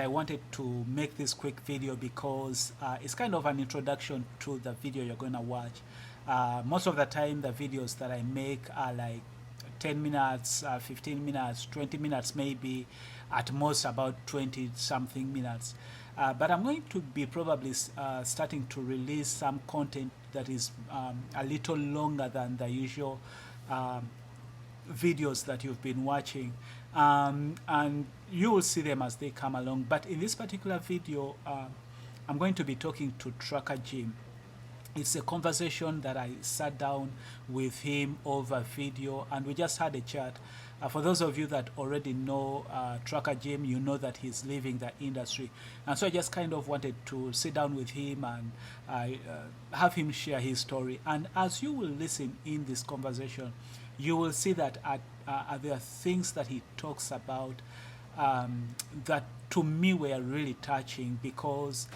I wanted to make this quick video because it's kind of an introduction to the video you're going to watch. Most of the time, the videos that I make are like 10 minutes, 15 minutes, 20 minutes, maybe at most about 20 something minutes. But I'm going to be probably starting to release some content that is a little longer than the usual um, videos that you've been watching, and you will see them as they come along. But in this particular video, I'm going to be talking to Trucker Jim. It's a conversation that I sat down with him over video and we just had a chat. For those of you that already know Trucker Jim, you know that he's leaving the industry. And so I just kind of wanted to sit down with him and have him share his story. And as you will listen in this conversation, you will see that there are things that he talks about that to me were really touching because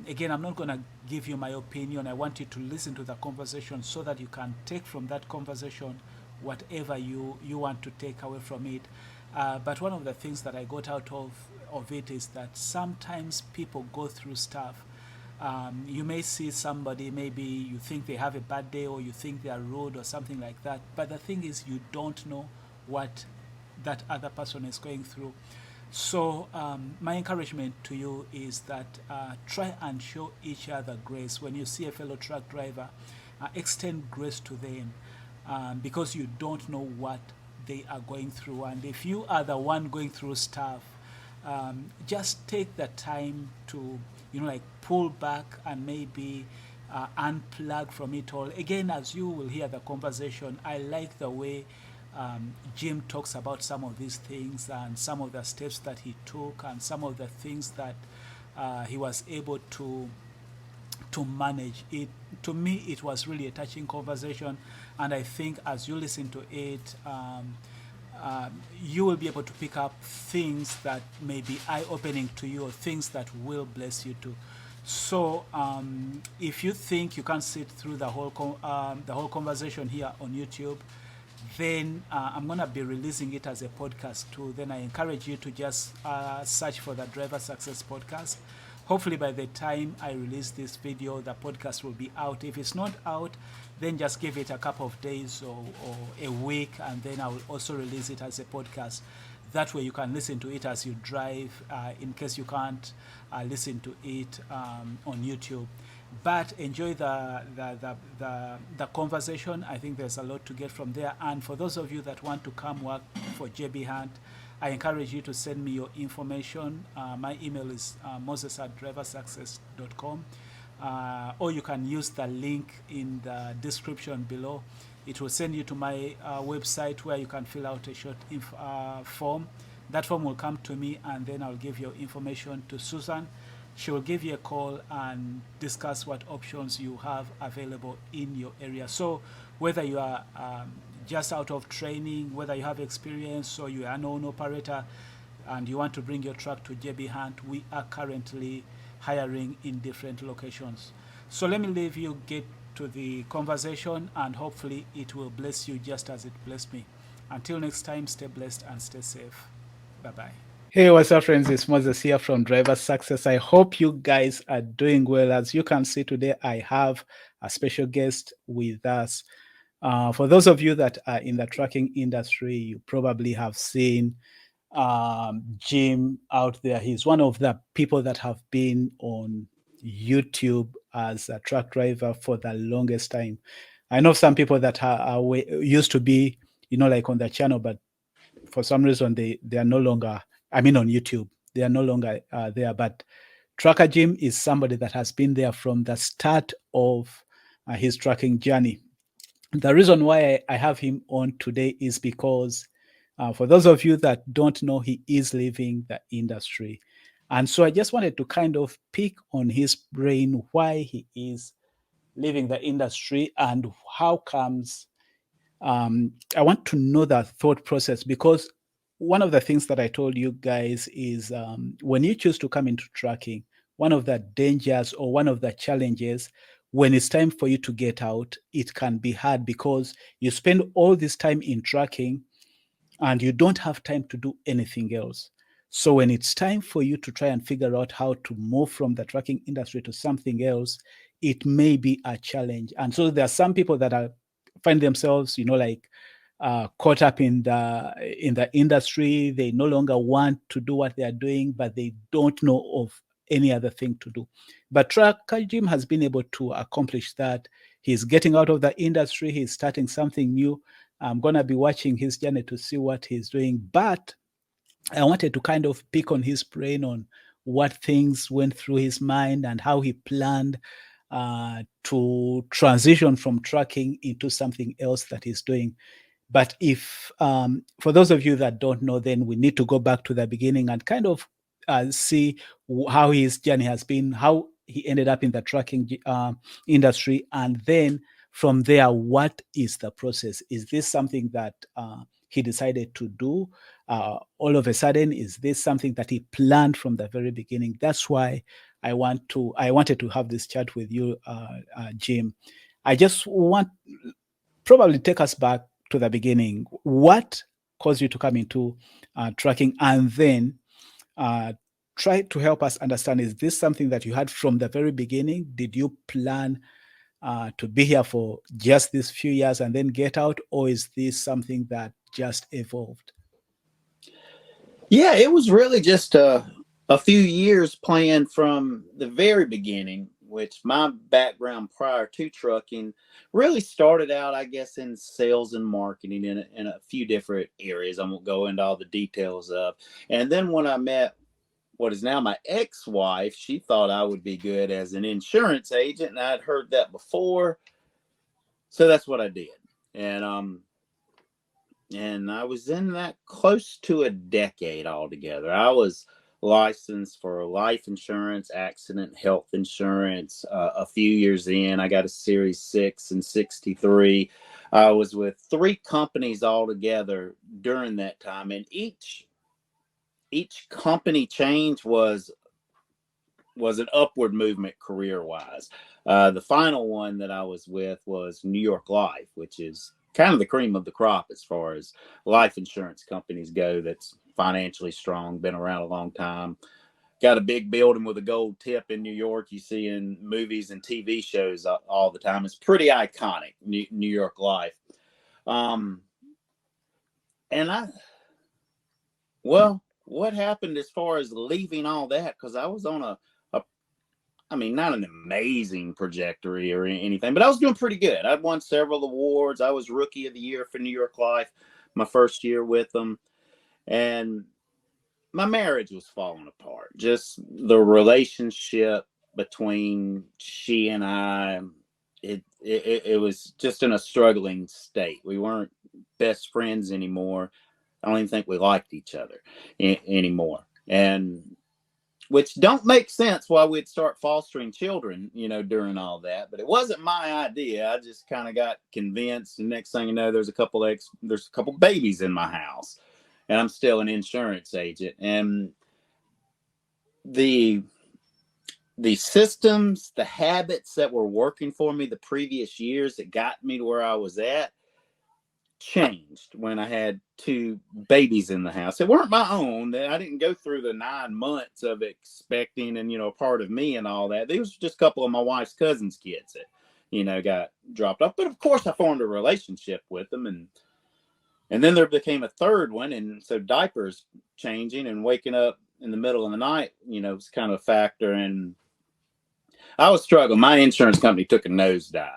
again, I'm not going to give you my opinion. I want you to listen to the conversation so that you can take from that conversation whatever you want to take away from it. But one of the things that I got out of it is that sometimes people go through stuff. You may see somebody, maybe you think they have a bad day or you think they are rude or something like that. But the thing is, you don't know what that other person is going through. So my encouragement to you is that try and show each other grace. When you see a fellow truck driver, extend grace to them because you don't know what they are going through. And if you are the one going through stuff, just take the time to, like pull back and maybe unplug from it all. Again, as you will hear the conversation, I like the way Jim talks about some of these things and some of the steps that he took and some of the things that he was able to manage. It to me, it was really a touching conversation, and I think as you listen to it, you will be able to pick up things that may be eye-opening to you or things that will bless you too. So if you think you can't sit through the whole conversation here on YouTube, then I'm going to be releasing it as a podcast too. Then I encourage you to just search for the Driver Success Podcast. Hopefully by the time I release this video, the podcast will be out. If it's not out, then just give it a couple of days or a week, and then I will also release it as a podcast. That way you can listen to it as you drive, in case you can't listen to it on YouTube. But enjoy the conversation. I think there's a lot to get from there. And for those of you that want to come work for JB Hunt, I encourage you to send me your information. My email is moses@driversuccess.com. Or you can use the link in the description below. It will send you to my website where you can fill out a short form. That form will come to me, and then I'll give your information to Susan. She will give you a call and discuss what options you have available in your area. So whether you are just out of training, whether you have experience or you are an owner-operator and you want to bring your truck to JB Hunt, we are currently hiring in different locations. So let me leave you get to the conversation, and hopefully it will bless you just as it blessed me. Until next time, stay blessed and stay safe. Bye-bye. Hey, what's up, friends? It's Moses here from Driver Success. I hope you guys are doing well. As you can see today, I have a special guest with us. For those of you that are in the trucking industry, you probably have seen Jim out there. He's one of the people that have been on YouTube as a truck driver for the longest time. I know some people that used to be, like on the channel, but for some reason they are no longer, on YouTube, they are no longer there. But Trucker Jim is somebody that has been there from the start of his trucking journey. The reason why I have him on today is because for those of you that don't know, he is leaving the industry. And so I just wanted to kind of pick on his brain why he is leaving the industry and how comes. I want to know the thought process, because one of the things that I told you guys is when you choose to come into trucking, one of the dangers or one of the challenges when it's time for you to get out, it can be hard because you spend all this time in trucking and you don't have time to do anything else. So when it's time for you to try and figure out how to move from the trucking industry to something else, it may be a challenge. And so there are some people that find themselves, like caught up in the industry. They no longer want to do what they are doing, but they don't know of any other thing to do. But Trucker Jim has been able to accomplish that. He's getting out of the industry. He's starting something new. I'm going to be watching his journey to see what he's doing. But I wanted to kind of pick on his brain on what things went through his mind and how he planned to transition from trucking into something else that he's doing. But if, for those of you that don't know, then we need to go back to the beginning and kind of see how his journey has been, how he ended up in the trucking industry, and then from there, what is the process? Is this something that he decided to do all of a sudden? Is this something that he planned from the very beginning? That's why I wanted to have this chat with you, Jim. I just want probably take us back to the beginning. What caused you to come into trucking, and then try to help us understand, is this something that you had from the very beginning? Did you plan to be here for just these few years and then get out, or is this something that just evolved? Yeah, it was really just a few years planned from the very beginning, which my background prior to trucking really started out, I guess, in sales and marketing in a few different areas. I won't go into all the details of. And then when I met what is now my ex-wife, she thought I would be good as an insurance agent, and I'd heard that before. So that's what I did. And I was in that close to a decade altogether. I was licensed for life insurance, accident health insurance. A few years in, I got a Series 6 and 63. I was with 3 companies altogether during that time, and each company change was an upward movement career wise. The final one that I was with was New York Life, which is kind of the cream of the crop as far as life insurance companies go. That's financially strong, been around a long time. Got a big building with a gold tip in New York. You see in movies and TV shows all the time. It's pretty iconic, New York Life. And what happened as far as leaving all that? Because I was on I mean, not an amazing trajectory or anything, but I was doing pretty good. I'd won several awards. I was Rookie of the Year for New York Life, my first year with them. And my marriage was falling apart. Just the relationship between she and I, it was just in a struggling state. We weren't best friends anymore. I don't even think we liked each other anymore. And which don't make sense why we'd start fostering children, during all that. But it wasn't my idea. I just kind of got convinced. And next thing you know, there's a couple babies in my house, and I'm still an insurance agent. And the systems, the habits that were working for me the previous years that got me to where I was at changed when I had 2 babies in the house. They weren't my own. I didn't go through the 9 months of expecting and, a part of me and all that. These were just a couple of my wife's cousins' kids that, got dropped off. But of course I formed a relationship with them, and then there became a third one. And so diapers changing and waking up in the middle of the night, was kind of a factor. And I was struggling. My insurance company took a nosedive.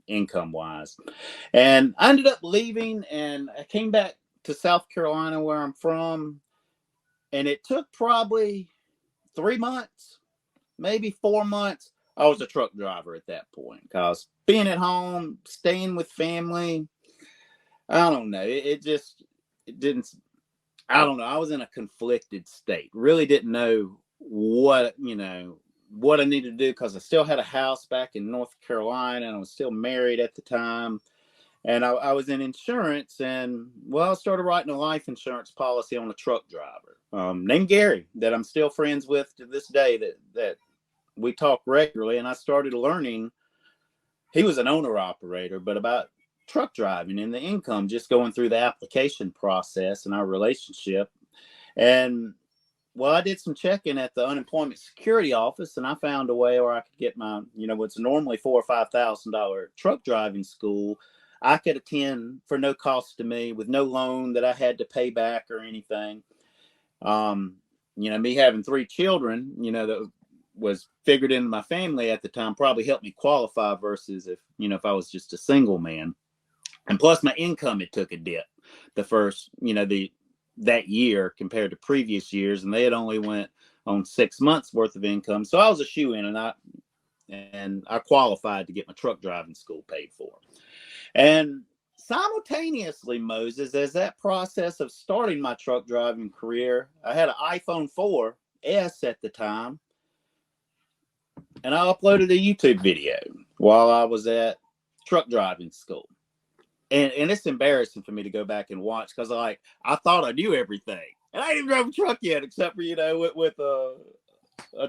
Income wise. And I ended up leaving, and I came back to South Carolina, where I'm from. And it took probably 3 months, maybe 4 months. I was a truck driver at that point, because being at home, staying with family, I don't know. It didn't, I don't know. I was in a conflicted state. Really didn't know what I needed to do, because I still had a house back in North Carolina, and I was still married at the time. And I was in insurance, and I started writing a life insurance policy on a truck driver named Gary, that I'm still friends with to this day, that we talk regularly. And I started learning, he was an owner operator, but about truck driving and the income, just going through the application process and our relationship. And well, I did some checking at the unemployment security office, and I found a way where I could get my, what's normally $4,000 or $5,000 truck driving school. I could attend for no cost to me, with no loan that I had to pay back or anything. Me having 3 children, that was figured into my family at the time, probably helped me qualify versus if I was just a single man. And plus my income had took a dip the first, that year compared to previous years, and they had only went on 6 months worth of income. So I was a shoe-in, and I qualified to get my truck driving school paid for. And simultaneously, Moses, as that process of starting my truck driving career, I had an iPhone 4S at the time, and I uploaded a YouTube video while I was at truck driving school. And it's embarrassing for me to go back and watch, because I thought I knew everything, and I didn't drive a truck yet, except for with a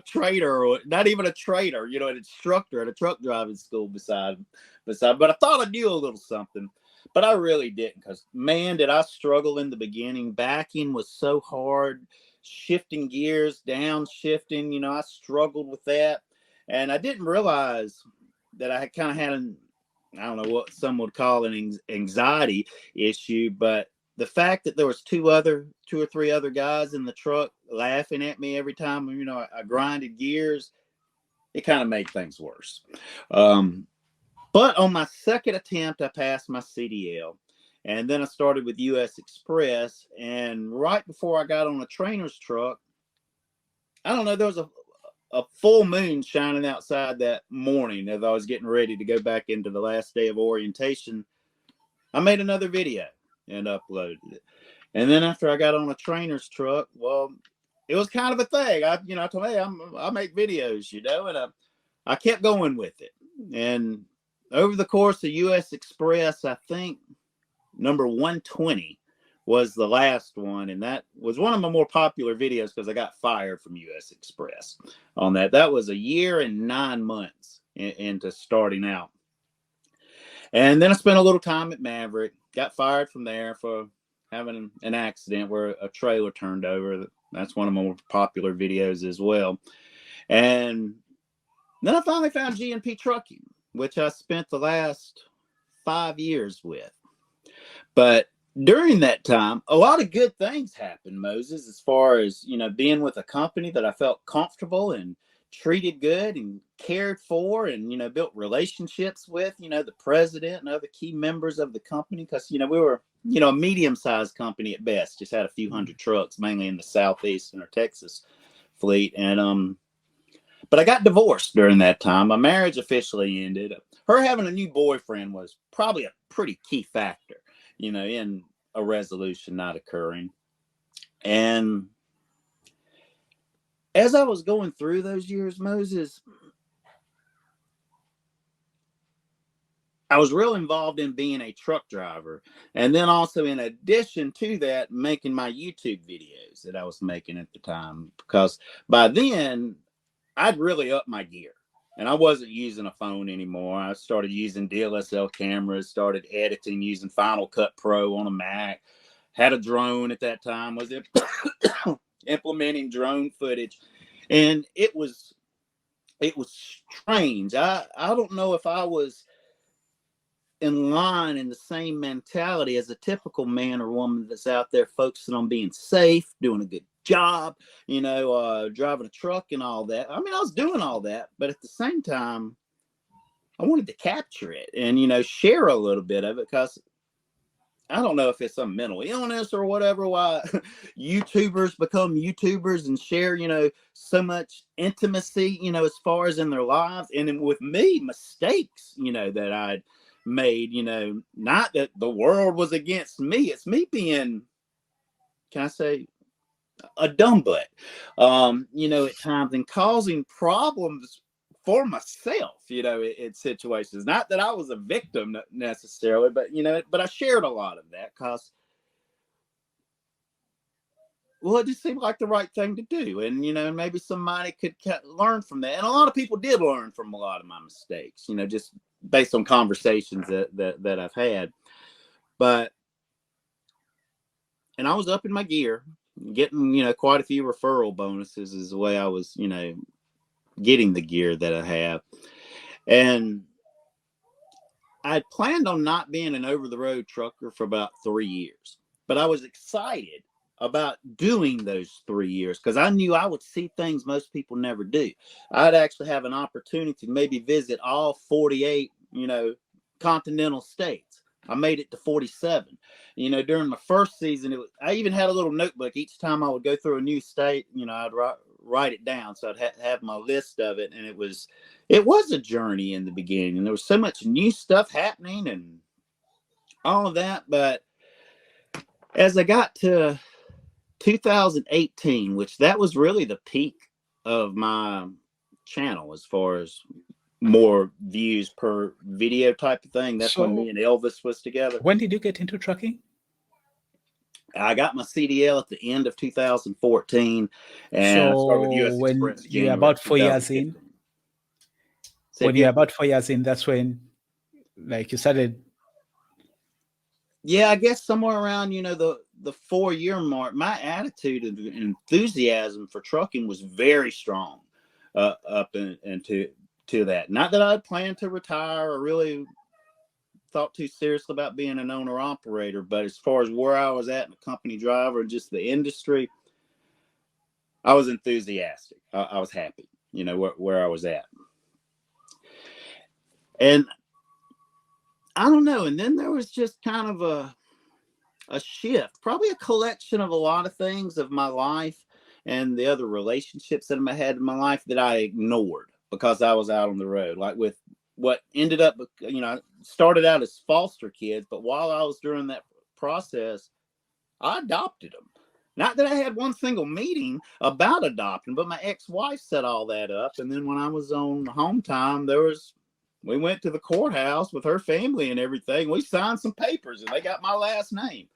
trader, or not even a trader, an instructor at a truck driving school beside. But I thought I knew a little something, but I really didn't, because man, did I struggle in the beginning. Backing was so hard, shifting gears, downshifting. I struggled with that, and I didn't realize that I kind of had I don't know what some would call an anxiety issue, but the fact that there was 2 or 3 other guys in the truck laughing at me every time, I grinded gears, it kind of made things worse. But on my second attempt, I passed my CDL, and then I started with US Express. And right before I got on a trainer's truck, I don't know, there was a full moon shining outside that morning as I was getting ready to go back into the last day of orientation. I made another video and uploaded it. And then after I got on a trainer's truck, well, it was kind of a thing. I told me, hey, I make videos, and I kept going with it. And over the course of US Express, I think number 120 was the last one, and that was one of my more popular videos because I got fired from US Express on that. That was 1 year and 9 months into starting out. And then I spent a little time at Maverick, got fired from there for having an accident where a trailer turned over. That's one of my more popular videos as well. And then I finally found GNP Trucking, which I spent the last 5 years with. But during that time, a lot of good things happened, Moses, as far as, being with a company that I felt comfortable and treated good and cared for, and, built relationships with, the president and other key members of the company. Because, we were, a medium-sized company at best, just had a few hundred trucks, mainly in the Southeastern or Texas fleet. And, but I got divorced during that time. My marriage officially ended. Her having a new boyfriend was probably a pretty key factor, in a resolution not occurring. And as I was going through those years, Moses, I was real involved in being a truck driver. And then also, in addition to that, making my YouTube videos that I was making at the time. Because by then, I'd really upped my gear. And I wasn't using a phone anymore. I started using DSLR cameras, started editing using Final Cut Pro on a Mac. Had a drone at that time, was implementing drone footage. And it was strange. I don't know if I was in line in the same mentality as a typical man or woman that's out there focusing on being safe, doing a good job, driving a truck and all that. I mean, I was doing all that, but at the same time, I wanted to capture it and, share a little bit of it, because I don't know if it's some mental illness or whatever, why YouTubers become YouTubers and share, so much intimacy, as far as in their lives. And with me, mistakes, that I'd made, not that the world was against me. It's me being, can I say, a dumb butt, at times, and causing problems for myself, in situations. Not that I was a victim necessarily, but, but I shared a lot of that because, well, it just seemed like the right thing to do. And, maybe somebody could learn from that. And a lot of people did learn from a lot of my mistakes, just based on conversations that I've had. And I was up in my gear, getting, quite a few referral bonuses is the way I was, getting the gear that I have. And I planned on not being an over-the-road trucker for about 3 years, but I was excited about doing those 3 years because I knew I would see things most people never do. I'd actually have an opportunity to maybe visit all 48, continental states. I made it to 47. During my first season, I even had a little notebook. Each time I would go through a new state, I'd write it down. So I'd have my list of it. And it was a journey in the beginning. And there was so much new stuff happening and all of that. But as I got to 2018, which that was really the peak of my channel as far as more views per video type of thing. That's when me and Elvis was together. When did you get into trucking? I got my CDL at the end of 2014, and I started with US Express. When you're about 4 years in, that's when, like, you started. Yeah, I guess somewhere around, the 4-year mark, my attitude and enthusiasm for trucking was very strong up into that. Not that I planned to retire or really thought too seriously about being an owner operator, but as far as where I was at in the company driver and just the industry, I was enthusiastic. I was happy, where I was at. And I don't know. And then there was just kind of a shift, probably a collection of a lot of things of my life and the other relationships that I had in my life that I ignored because I was out on the road. Like with what ended up, I started out as foster kids, but while I was during that process, I adopted them. Not that I had one single meeting about adopting, but my ex-wife set all that up. And then when I was on home time, we went to the courthouse with her family and everything. We signed some papers and they got my last name.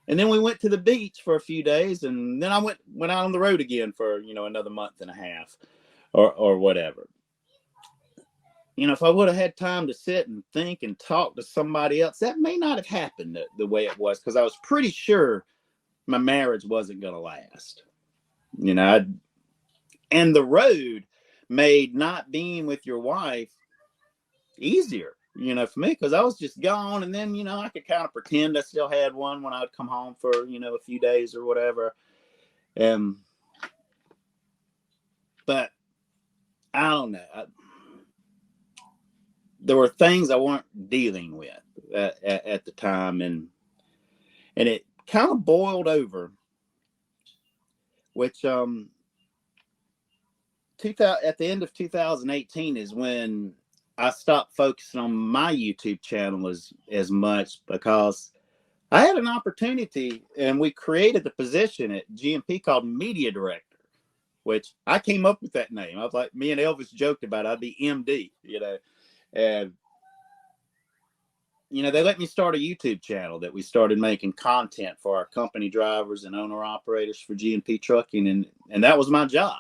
And then we went to the beach for a few days, and then I went out on the road again for, another month and a half or whatever. If I would have had time to sit and think and talk to somebody else, that may not have happened the way it was, because I was pretty sure my marriage wasn't going to last. And the road made not being with your wife easier, for me, because I was just gone. And then, I could kind of pretend I still had one when I'd come home for, a few days or whatever. But I don't know. There were things I weren't dealing with at the time. And it kind of boiled over, which, at the end of 2018 is when I stopped focusing on my YouTube channel as much, because I had an opportunity and we created the position at GMP called media director, which I came up with that name. I was like, me and Elvis joked about it. I'd be MD, and, they let me start a YouTube channel that we started making content for our company drivers and owner operators for GMP Trucking. And that was my job.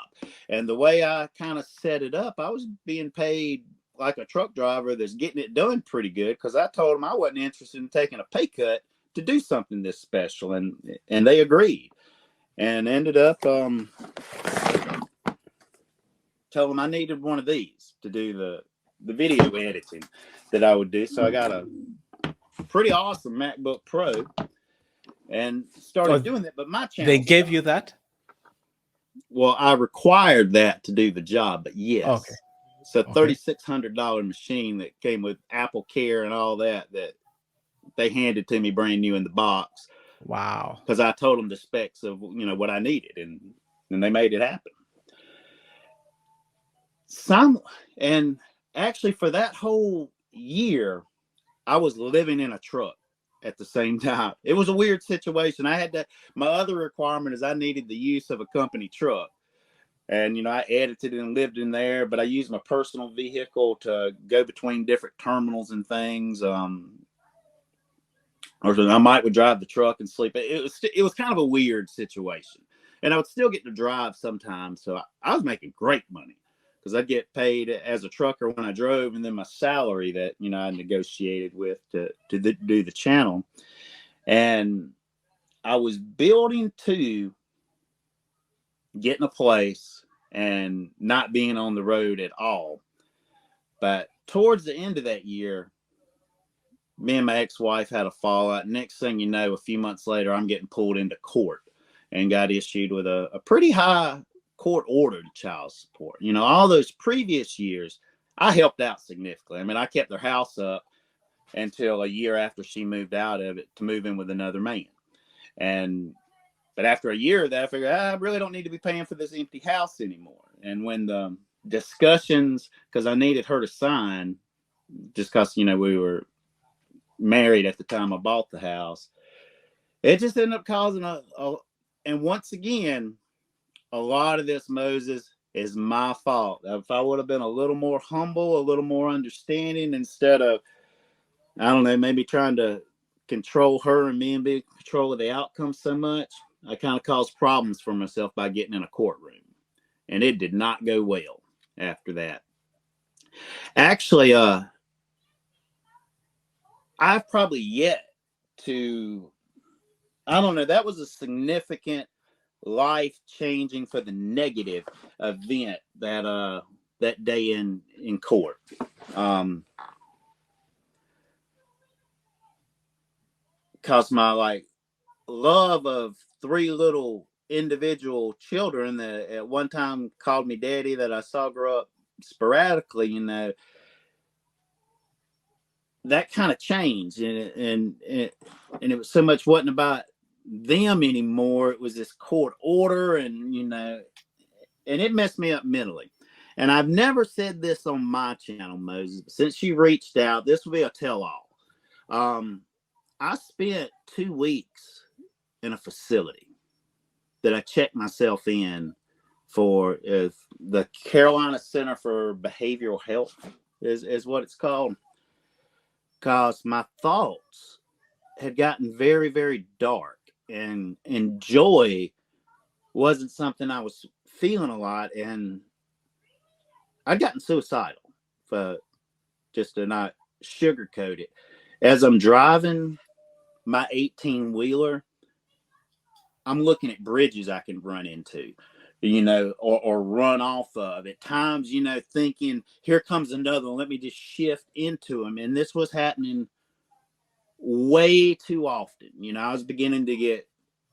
And the way I kind of set it up, I was being paid like a truck driver that's getting it done pretty good, because I told them I wasn't interested in taking a pay cut to do something this special. And they agreed, and ended up telling them I needed one of these to do the video editing that I would do. So I got a pretty awesome MacBook Pro and started doing that. But my channel, they gave you that? Well, I required that to do the job, but yes. Okay. So $3,600 machine that came with Apple Care and all that they handed to me brand new in the box. Wow. Because I told them the specs of, what I needed, and they made it happen. And actually for that whole year, I was living in a truck at the same time. It was a weird situation. My other requirement is I needed the use of a company truck. And, I edited and lived in there, but I used my personal vehicle to go between different terminals and things. Or I would drive the truck and sleep. It was kind of a weird situation. And I would still get to drive sometimes. So I was making great money, because I'd get paid as a trucker when I drove, and then my salary that, I negotiated with to do the channel. And I was building to getting a place and not being on the road at all. But towards the end of that year, me and my ex-wife had a fallout. Next thing you know, a few months later, I'm getting pulled into court and got issued with a pretty high court-ordered child support. You know, all those previous years, I helped out significantly. I mean, I kept their house up until a year after she moved out of it to move in with another man. But after a year of that, I figured I really don't need to be paying for this empty house anymore. And when the discussions, because I needed her to sign, just because, you know, we were married at the time I bought the house, it just ended up causing and once again, a lot of this, Moses, is my fault. If I would have been a little more humble, a little more understanding, instead of, I don't know, maybe trying to control her and me and be in control of the outcome so much, I kind of caused problems for myself by getting in a courtroom. And it did not go well after that. Actually, I've probably yet to, I don't know, that was a significant life-changing for the negative event that day in court. Because my love of three little individual children that at one time called me daddy, that I saw grow up sporadically, you know, that kind of changed, and it was so much wasn't about them anymore. It was this court order, and you know, and it messed me up mentally. And I've never said this on my channel, Moses, but since you reached out, this will be a tell-all. I spent 2 weeks in a facility that I checked myself in for, the Carolina Center for Behavioral Health is what it's called, because my thoughts had gotten very, very dark, and joy wasn't something I was feeling a lot, and I'd gotten suicidal, for just to not sugarcoat it. As I'm driving my 18-wheeler, I'm looking at bridges I can run into, you know, or run off of. At times, you know, thinking, here comes another one, let me just shift into them. And this was happening way too often. You know, I was beginning to get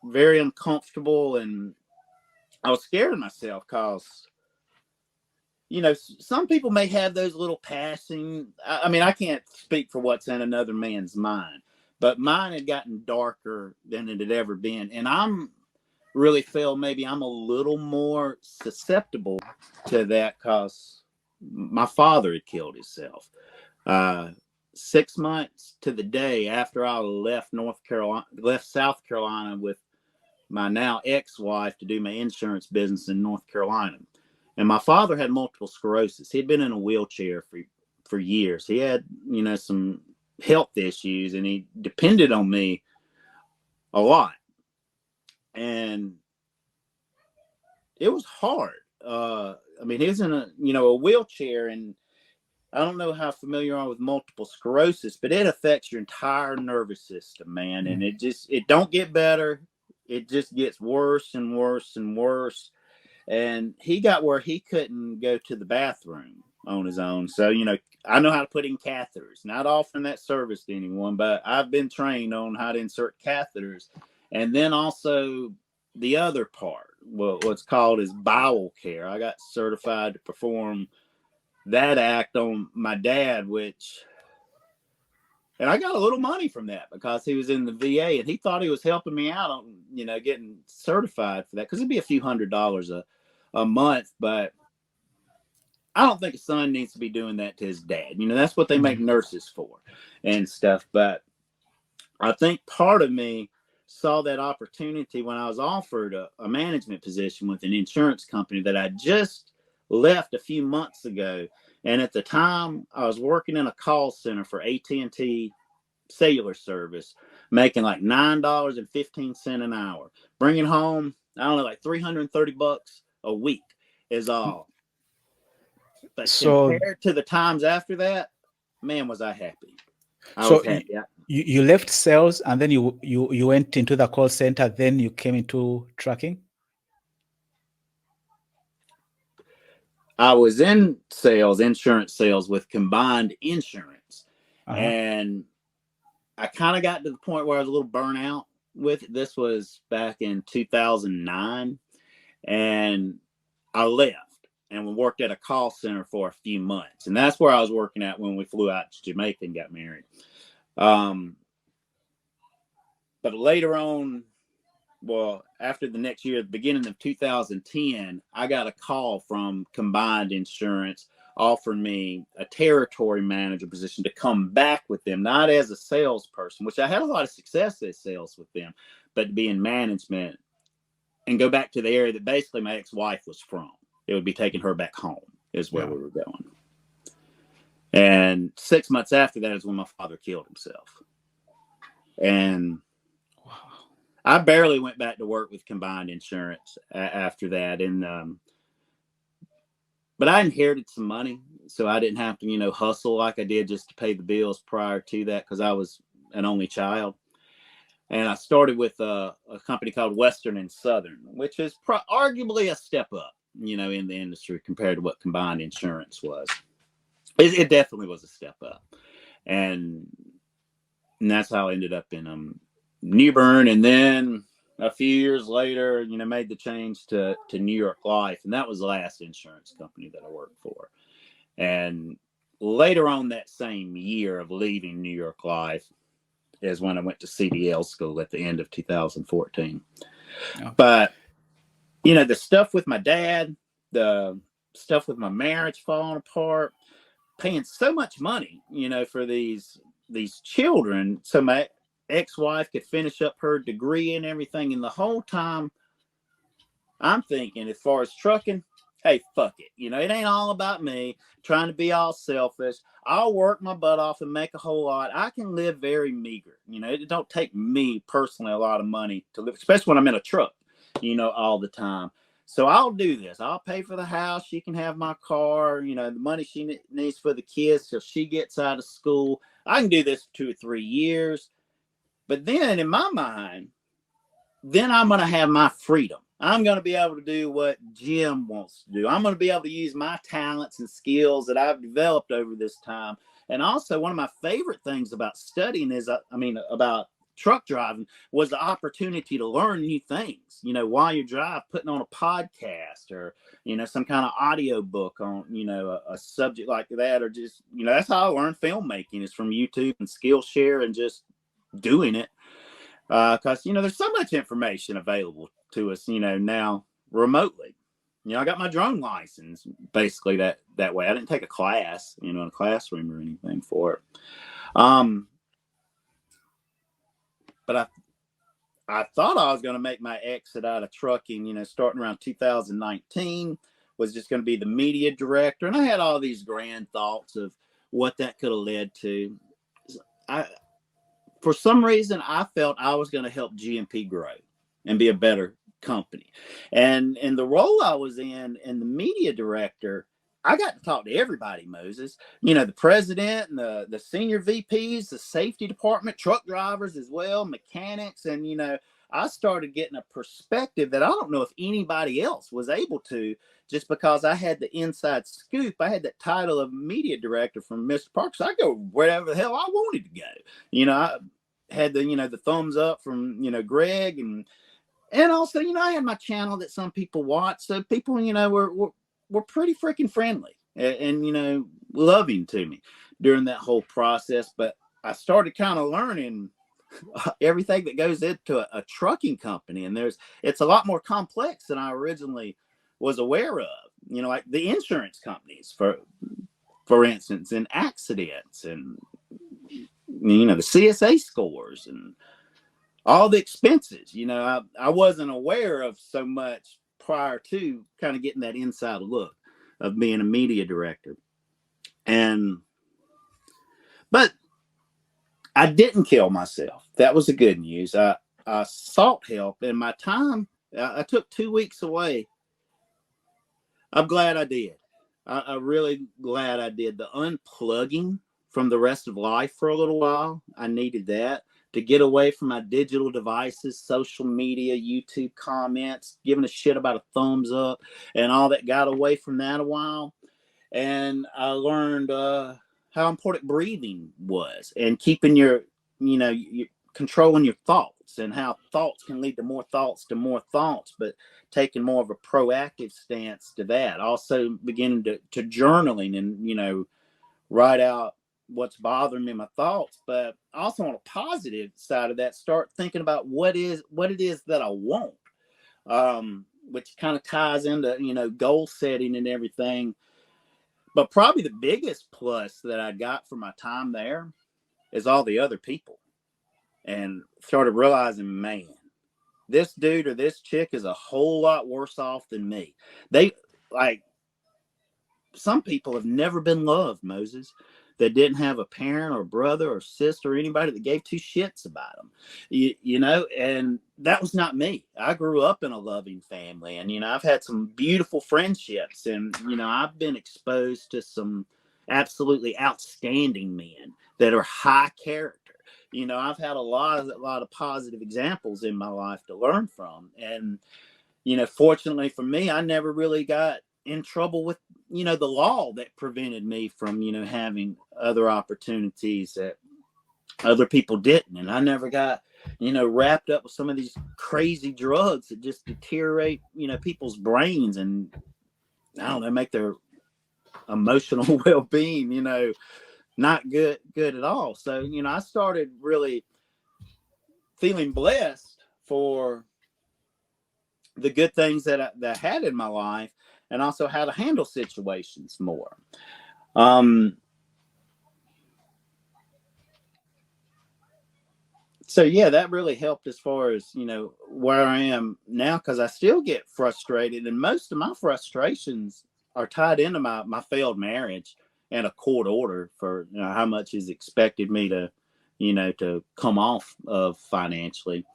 very uncomfortable, and I was scared of myself because, you know, some people may have those little passing, I mean, I can't speak for what's in another man's mind, but mine had gotten darker than it had ever been. And I'm really feel maybe I'm a little more susceptible to that because my father had killed himself 6 months to the day after I left South Carolina with my now ex-wife to do my insurance business in North Carolina. And my father had multiple sclerosis. He'd been in a wheelchair for years. He had, you know, some health issues, and he depended on me a lot. And it was hard. I mean, he was in a wheelchair, and I don't know how familiar you are with multiple sclerosis, but it affects your entire nervous system, man. And it don't get better. It just gets worse and worse and worse. And he got where he couldn't go to the bathroom on his own. So, you know, I know how to put in catheters. Not offering that service to anyone, but I've been trained on how to insert catheters. And then also the other part, what's called is bowel care. I got certified to perform that act on my dad, and I got a little money from that because he was in the VA, and he thought he was helping me out on, you know, getting certified for that, because it'd be a few $100s a month. But I don't think a son needs to be doing that to his dad. You know, that's what they make nurses for and stuff. But I think part of me saw that opportunity when I was offered a management position with an insurance company that I just left a few months ago. And at the time, I was working in a call center for AT&T cellular service, making like $9.15 an hour, bringing home, I don't know, like $330 a week is all. But So, compared to the times after that, man, was I happy. I so was happy. you left sales, and then you went into the call center, then you came into trucking? I was in sales, insurance sales with Combined Insurance. Uh-huh. And I kind of got to the point where I was a little burnout with it. This was back in 2009. And I left and we worked at a call center for a few months. And that's where I was working at when we flew out to Jamaica and got married. But later on, well, after the next year, at the beginning of 2010, I got a call from Combined Insurance offering me a territory manager position to come back with them, not as a salesperson, which I had a lot of success as sales with them, but to be in management and go back to the area that basically my ex-wife was from. It would be taking her back home is where we were going. And 6 months after that is when my father killed himself. And I barely went back to work with Combined Insurance after that. And, but I inherited some money, so I didn't have to, hustle like I did just to pay the bills prior to that, because I was an only child. And I started with a company called Western and Southern, which is arguably a step up, in the industry compared to what Combined Insurance was. It definitely was a step up. And that's how I ended up in New Bern. And then a few years later, made the change to New York Life. And that was the last insurance company that I worked for. And later on that same year of leaving New York Life is when I went to CDL school at the end of 2014. Okay. But, the stuff with my dad, the stuff with my marriage falling apart, paying so much money, for these children, so my ex-wife could finish up her degree and everything. And the whole time I'm thinking, as far as trucking, hey, fuck it. It ain't all about me trying to be all selfish. I'll work my butt off and make a whole lot. I can live very meager. It don't take me personally a lot of money to live, especially when I'm in a truck, all the time. So I'll do this. I'll pay for the house. She can have my car, the money she needs for the kids till she gets out of school. I can do this for 2 or 3 years. But then in my mind, then I'm going to have my freedom. I'm going to be able to do what Jim wants to do. I'm going to be able to use my talents and skills that I've developed over this time. And also, one of my favorite things about studying about truck driving was the opportunity to learn new things, while you drive, putting on a podcast or, some kind of audio book on, a subject like that, or just, that's how I learned filmmaking, is from YouTube and Skillshare and just doing it. Because, there's so much information available to us, now remotely. I got my drone license basically that way. I didn't take a class, in a classroom or anything for it. But I thought I was going to make my exit out of trucking, starting around 2019, was just going to be the media director. And I had all these grand thoughts of what that could have led to. For some reason, I felt I was going to help GMP grow and be a better company. And in the role I was in the media director, I got to talk to everybody, Moses. The president and the senior VPs, the safety department, truck drivers as well, mechanics. And, I started getting a perspective that I don't know if anybody else was able to, just because I had the inside scoop. I had that title of media director from Mr. Parks. So I go wherever the hell I wanted to go. I had the thumbs up from, Greg, and also, I had my channel that some people watch. So people, were pretty freaking friendly and, loving to me during that whole process. But I started kind of learning everything that goes into a trucking company. And it's a lot more complex than I originally was aware of, like the insurance companies, for instance, and accidents and, the CSA scores and all the expenses. I wasn't aware of so much prior to kind of getting that inside look of being a media director. But I didn't kill myself. That was the good news. I sought help, and my time, I took 2 weeks away. I'm glad I did. I'm really glad I did. The unplugging from the rest of life for a little while, I needed that. to get away from my digital devices, social media, YouTube comments, giving a shit about a thumbs up and all that. Got away from that a while. And I learned how important breathing was and keeping your controlling your thoughts, and how thoughts can lead to more thoughts, but taking more of a proactive stance to that. Also beginning to journaling and, write out what's bothering me, my thoughts, but also on a positive side of that, start thinking about what it is that I want, which kind of ties into, goal setting and everything. But probably the biggest plus that I got from my time there is all the other people, and started realizing, man, this dude or this chick is a whole lot worse off than me. Some people have never been loved, Moses, that didn't have a parent or brother or sister or anybody that gave two shits about them, and that was not me. I grew up in a loving family, and, I've had some beautiful friendships, and, I've been exposed to some absolutely outstanding men that are high character. I've had a lot of positive examples in my life to learn from. And, fortunately for me, I never really got in trouble with, the law that prevented me from, having other opportunities that other people didn't. And I never got, wrapped up with some of these crazy drugs that just deteriorate, people's brains and, I don't know, make their emotional well-being, not good at all. So, I started really feeling blessed for the good things that I had in my life, and also how to handle situations more. So yeah, that really helped as far as, where I am now, because I still get frustrated, and most of my frustrations are tied into my failed marriage and a court order for, how much is expected me to, to come off of financially.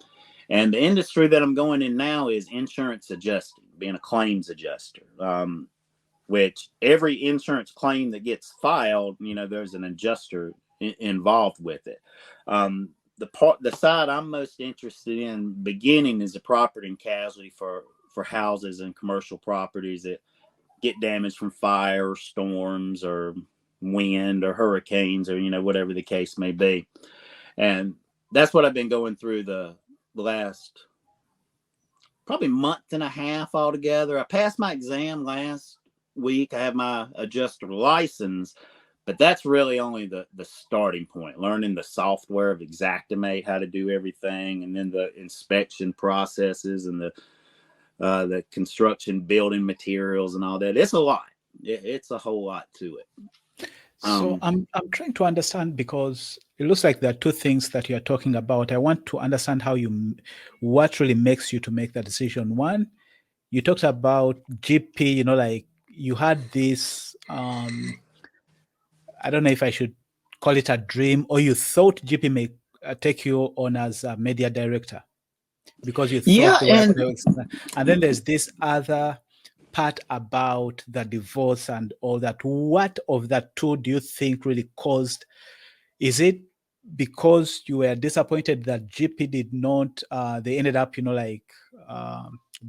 And the industry that I'm going in now is insurance adjusting, being a claims adjuster, which every insurance claim that gets filed, there's an adjuster involved with it. The side I'm most interested in beginning is the property and casualty for houses and commercial properties that get damaged from fire, or storms, or wind, or hurricanes, or, whatever the case may be. And that's what I've been going through the last probably month and a half altogether. I passed my exam last week. I have my adjuster license, but that's really only the starting point. Learning the software of Xactimate, how to do everything, and then the inspection processes and the construction building materials and all that. It's a lot. It's a whole lot to it. So I'm trying to understand, because it looks like there are two things that you're talking about. I want to understand what really makes you to make that decision. One, you talked about GP, like you had this, I don't know if I should call it a dream, or you thought GP may take you on as a media director because you thought they were, and then there's this other part about the divorce and all that. What of that two do you think really caused? Is it because you were disappointed that GP did not, they ended up,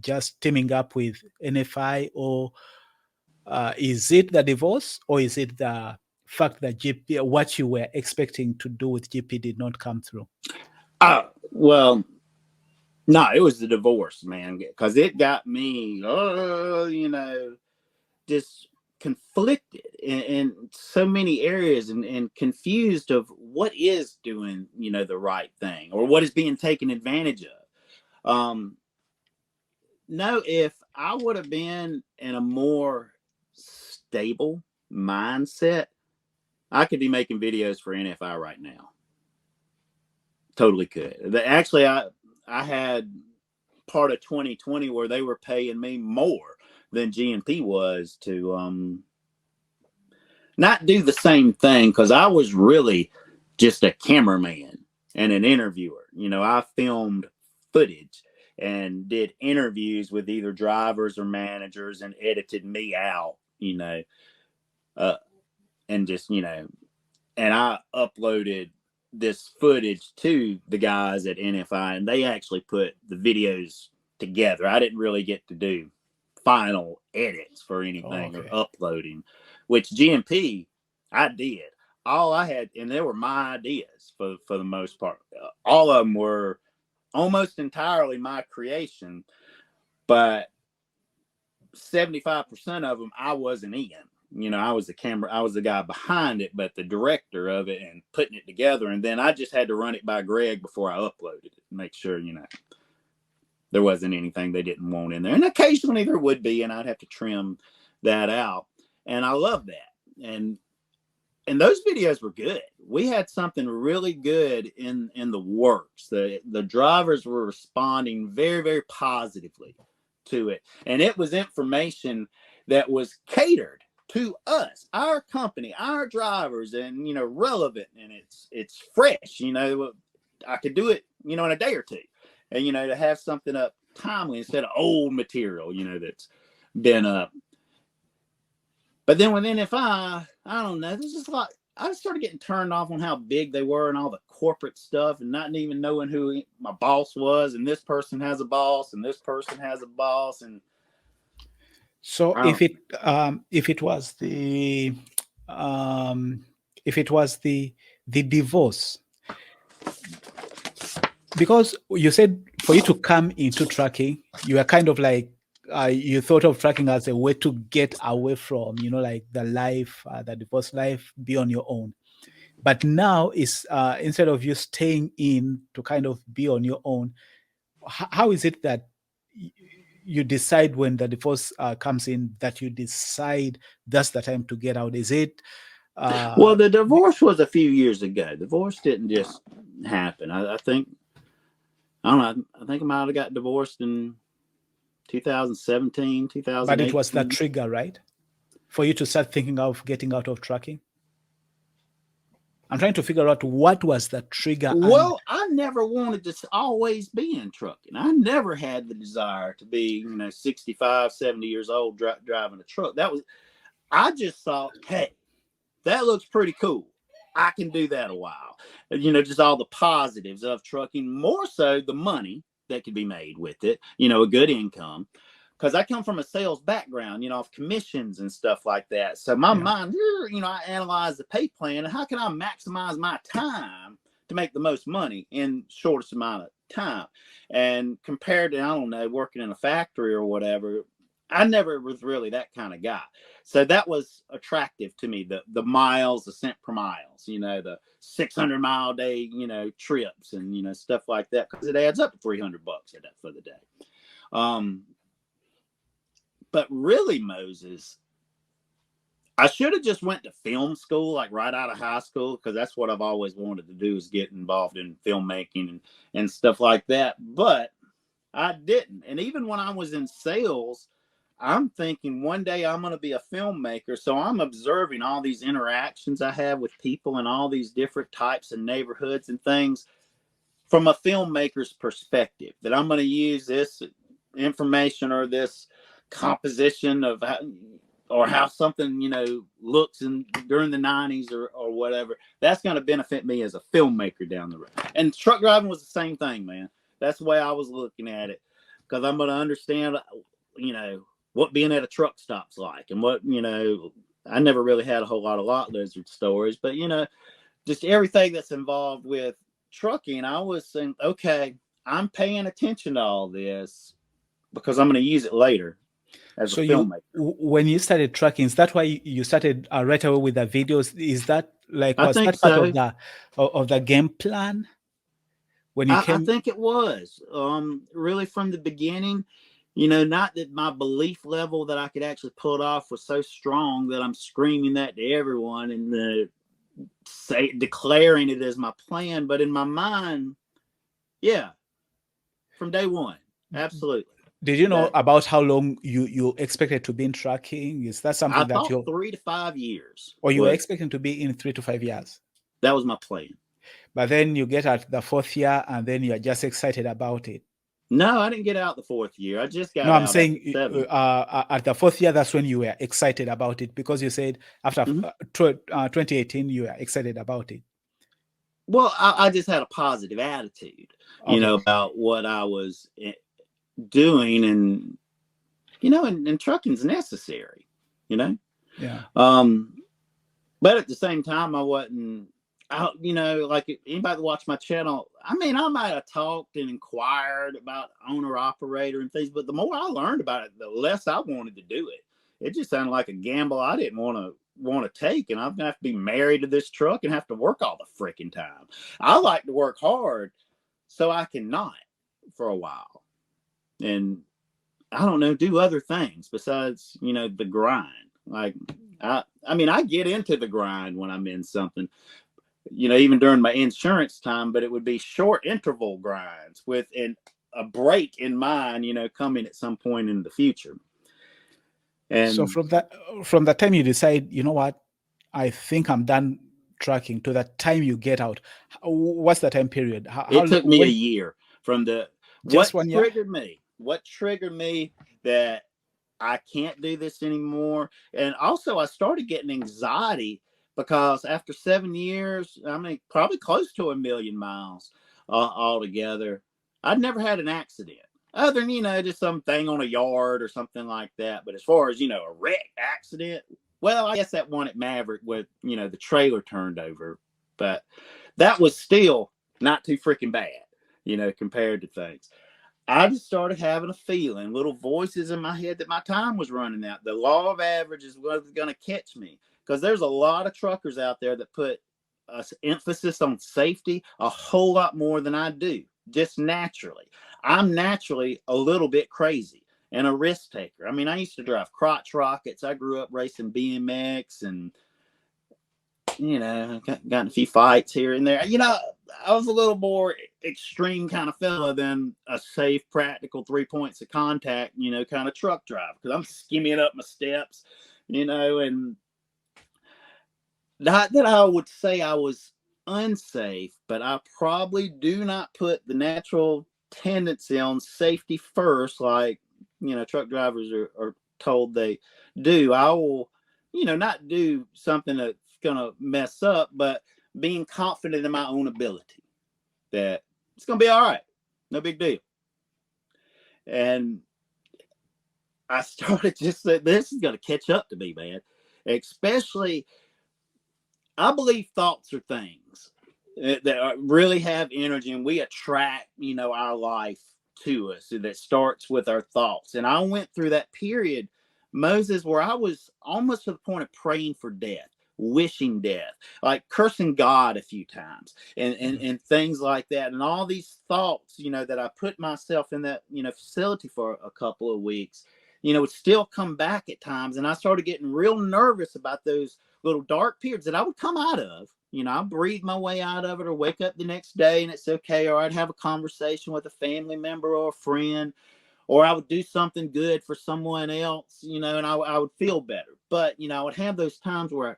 just teaming up with NFI, or is it the divorce, or is it the fact that GP, what you were expecting to do with GP, did not come through? Well, no, it was the divorce, man, because it got me, just conflicted in so many areas, and confused of what is doing, the right thing, or what is being taken advantage of. No, if I would have been in a more stable mindset, I could be making videos for NFI right now. Totally could. Actually, I had part of 2020 where they were paying me more than GNP was to not do the same thing, because I was really just a cameraman and an interviewer. I filmed footage and did interviews with either drivers or managers, and edited me out, and just, and I uploaded this footage to the guys at NFI, and they actually put the videos together. I didn't really get to do final edits for anything or uploading, which GMP I did. All I had, and they were my ideas for the most part. All of them were almost entirely my creation, but 75% of them I wasn't in. You know, I was the guy behind it, but the director of it and putting it together. And then I just had to run it by Greg before I uploaded it, make sure, you know, there wasn't anything they didn't want in there. And occasionally there would be, and I'd have to trim that out. And I love that. And those videos were good. We had something really good in the works. The drivers were responding very, very positively to it. And it was information that was catered to us, our company, our drivers, and, you know, relevant, and it's fresh. You know, I could do it, you know, in a day or two, and, you know, to have something up timely instead of old material, you know, that's been up. But then with NFI, I don't know, there's just a lot. I started getting turned off on how big they were and all the corporate stuff, and not even knowing who my boss was, and this person has a boss and this person has a boss. And so if it was the divorce, because you said for you to come into trucking, you are kind of like you thought of trucking as a way to get away from, you know, like the life, the divorce life, be on your own. But now is instead of you staying in to kind of be on your own, how is it that you decide when the divorce comes in that you decide that's the time to get out? Is it well, the divorce was a few years ago. Divorce didn't just happen. I think I might have got divorced in 2017, 2018. But it was the trigger, right, for you to start thinking of getting out of trucking? I'm trying to figure out what was the trigger. Well, I never wanted to always be in trucking. I never had the desire to be, you know, 65, 70 years old driving a truck. I just thought, hey, that looks pretty cool. I can do that a while. You know, just all the positives of trucking, more so the money that could be made with it, you know, a good income. Because I come from a sales background, you know, of commissions and stuff like that. So my mind, you know, I analyze the pay plan and how can I maximize my time to make the most money in shortest amount of time. And compared to, I don't know, working in a factory or whatever, I never was really that kind of guy. So that was attractive to me, the miles, the cent per miles, you know, the 600-mile day, you know, trips and, you know, stuff like that, because it adds up to $300 for the day. But really, Moses, I should have just went to film school, like right out of high school, because that's what I've always wanted to do, is get involved in filmmaking and stuff like that. But I didn't. And even when I was in sales, I'm thinking one day I'm going to be a filmmaker. So I'm observing all these interactions I have with people in all these different types of neighborhoods and things from a filmmaker's perspective, that I'm going to use this information or this composition of how something, you know, looks during the 90s or whatever. That's going to benefit me as a filmmaker down the road. And truck driving was the same thing, man. That's the way I was looking at it, because I'm going to understand, you know, what being at a truck stop's like, and what, you know, I never really had a whole lot of lot lizard stories, but, you know, just everything that's involved with trucking. I was saying, okay, I'm paying attention to all this because I'm going to use it later as a filmmaker. When you started trucking, is that why you started right away with the videos? Is that like, was that part of the game plan when you came? I think it was really from the beginning. You know, not that my belief level that I could actually pull it off was so strong that I'm screaming that to everyone and declaring it as my plan, but in my mind, yeah, from day one, absolutely. Did you know about how long you expected to be in trucking? Is that something I thought 3 to 5 years? Or you were expecting to be in 3 to 5 years? That was my plan. But then you get at the 4th year and then you're just excited about it. No, I didn't get out the 4th year. I just got out. No, I'm saying at the 4th year, that's when you were excited about it, because you said after 2018, you were excited about it. Well, I just had a positive attitude, Okay. about what I was doing, and and trucking's necessary, you know. Yeah. Um, but at the same time, I wasn't out. Like anybody that watched my channel, I mean, I might have talked and inquired about owner operator and things, but the more I learned about it, the less I wanted to do it. It just sounded like a gamble I didn't want to take, and I'm gonna have to be married to this truck and have to work all the freaking time. I like to work hard so I can not for a while, and I don't know, do other things besides, the grind. Like I mean, I get into the grind when I'm in something, even during my insurance time, but it would be short interval grinds with a break in mind, coming at some point in the future. So And from the time you decide, you know what, I think I'm done trucking, to the time you get out, what's the time period? it took me a When? year from Just 1 year? what triggered me that I can't do this anymore. And also I started getting anxiety because after 7 years, I mean, probably close to 1,000,000 miles altogether, I'd never had an accident other than, just something on a yard or something like that. But as far as, a wreck accident, well, I guess that one at Maverick with, the trailer turned over, but that was still not too freaking bad, compared to things. I just started having a feeling, little voices in my head, that my time was running out. The law of averages was going to catch me, because there's a lot of truckers out there that put emphasis on safety a whole lot more than I do, just naturally. I'm naturally a little bit crazy and a risk taker. I mean, I used to drive crotch rockets. I grew up racing BMX and gotten a few fights here and there. I was a little more extreme kind of fella than a safe, practical 3 points of contact, kind of truck driver, because I'm skimming up my steps, and not that I would say I was unsafe, but I probably do not put the natural tendency on safety first, like, truck drivers are told they do. I will, not do something that's going to mess up, but being confident in my own ability that it's going to be all right. No big deal. And I started just that this is going to catch up to me, man. Especially, I believe thoughts are things that really have energy, and we attract, our life to us. And that starts with our thoughts. And I went through that period, Moses, where I was almost to the point of praying for death, wishing death, like cursing God a few times, and things like that. And all these thoughts, that I put myself in that, facility for a couple of weeks, would still come back at times. And I started getting real nervous about those little dark periods that I would come out of. I breathe my way out of it, or wake up the next day and it's okay. Or I'd have a conversation with a family member or a friend, or I would do something good for someone else, and I would feel better. But, I would have those times where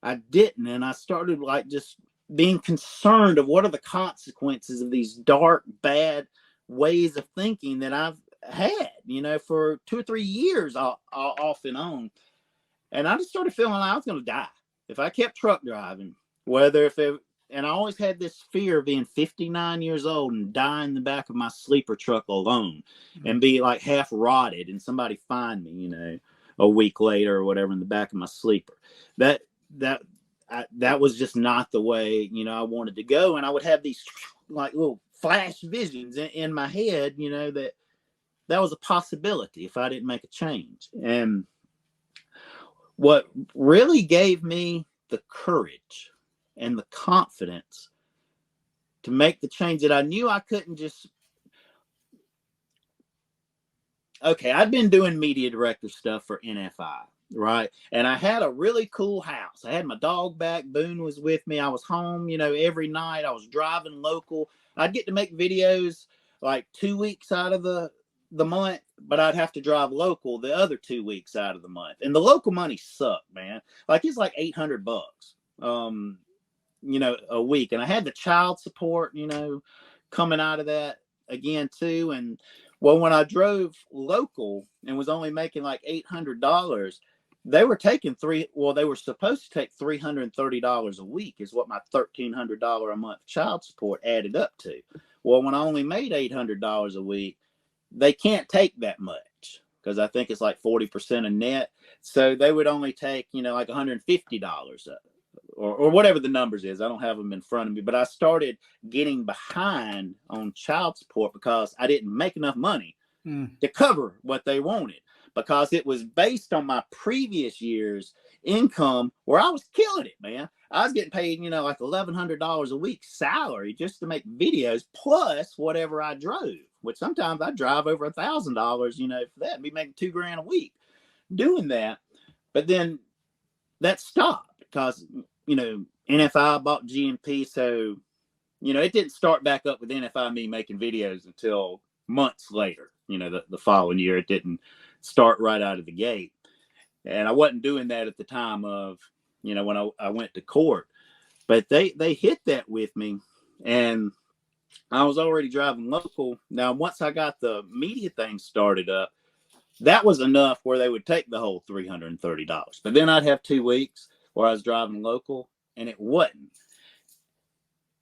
I didn't. And I started like just being concerned of what are the consequences of these dark, bad ways of thinking that I've had, for 2 or 3 years off and on. And I just started feeling like I was going to die if I kept truck driving. And I always had this fear of being 59 years old and die in the back of my sleeper truck alone, and be like half rotted and somebody find me, a week later or whatever in the back of my sleeper. That was just not the way, I wanted to go. And I would have these like little flash visions in my head, that was a possibility if I didn't make a change. And what really gave me the courage and the confidence to make the change, that I knew I couldn't just, okay, I'd been doing media director stuff for NFI, right? And I had a really cool house. I had my dog back. Boone was with me. I was home, every night. I was driving local. I'd get to make videos like 2 weeks out of the month, but I'd have to drive local the other 2 weeks out of the month. And the local money sucked, man. Like it's like $800, a week. And I had the child support, coming out of that again too. And well, when I drove local and was only making like $800, they were taking they were supposed to take $330 a week is what my $1,300 a month child support added up to. Well, when I only made $800 a week, they can't take that much because I think it's like 40% of net. So they would only take, like $150 or whatever the numbers is. I don't have them in front of me, but I started getting behind on child support because I didn't make enough money to cover what they wanted, because it was based on my previous year's income where I was killing it, man. I was getting paid, like $1,100 a week salary just to make videos, plus whatever I drove, which sometimes I drive over $1,000, for that, and be making $2,000 a week doing that. But then that stopped because, NFI bought GMP. So, it didn't start back up with NFI me making videos until months later. The following year, it didn't start right out of the gate. And I wasn't doing that at the time of, when I went to court. But they hit that with me, and I was already driving local. Now, once I got the media thing started up, that was enough where they would take the whole $330. But then I'd have 2 weeks where I was driving local, and it wasn't.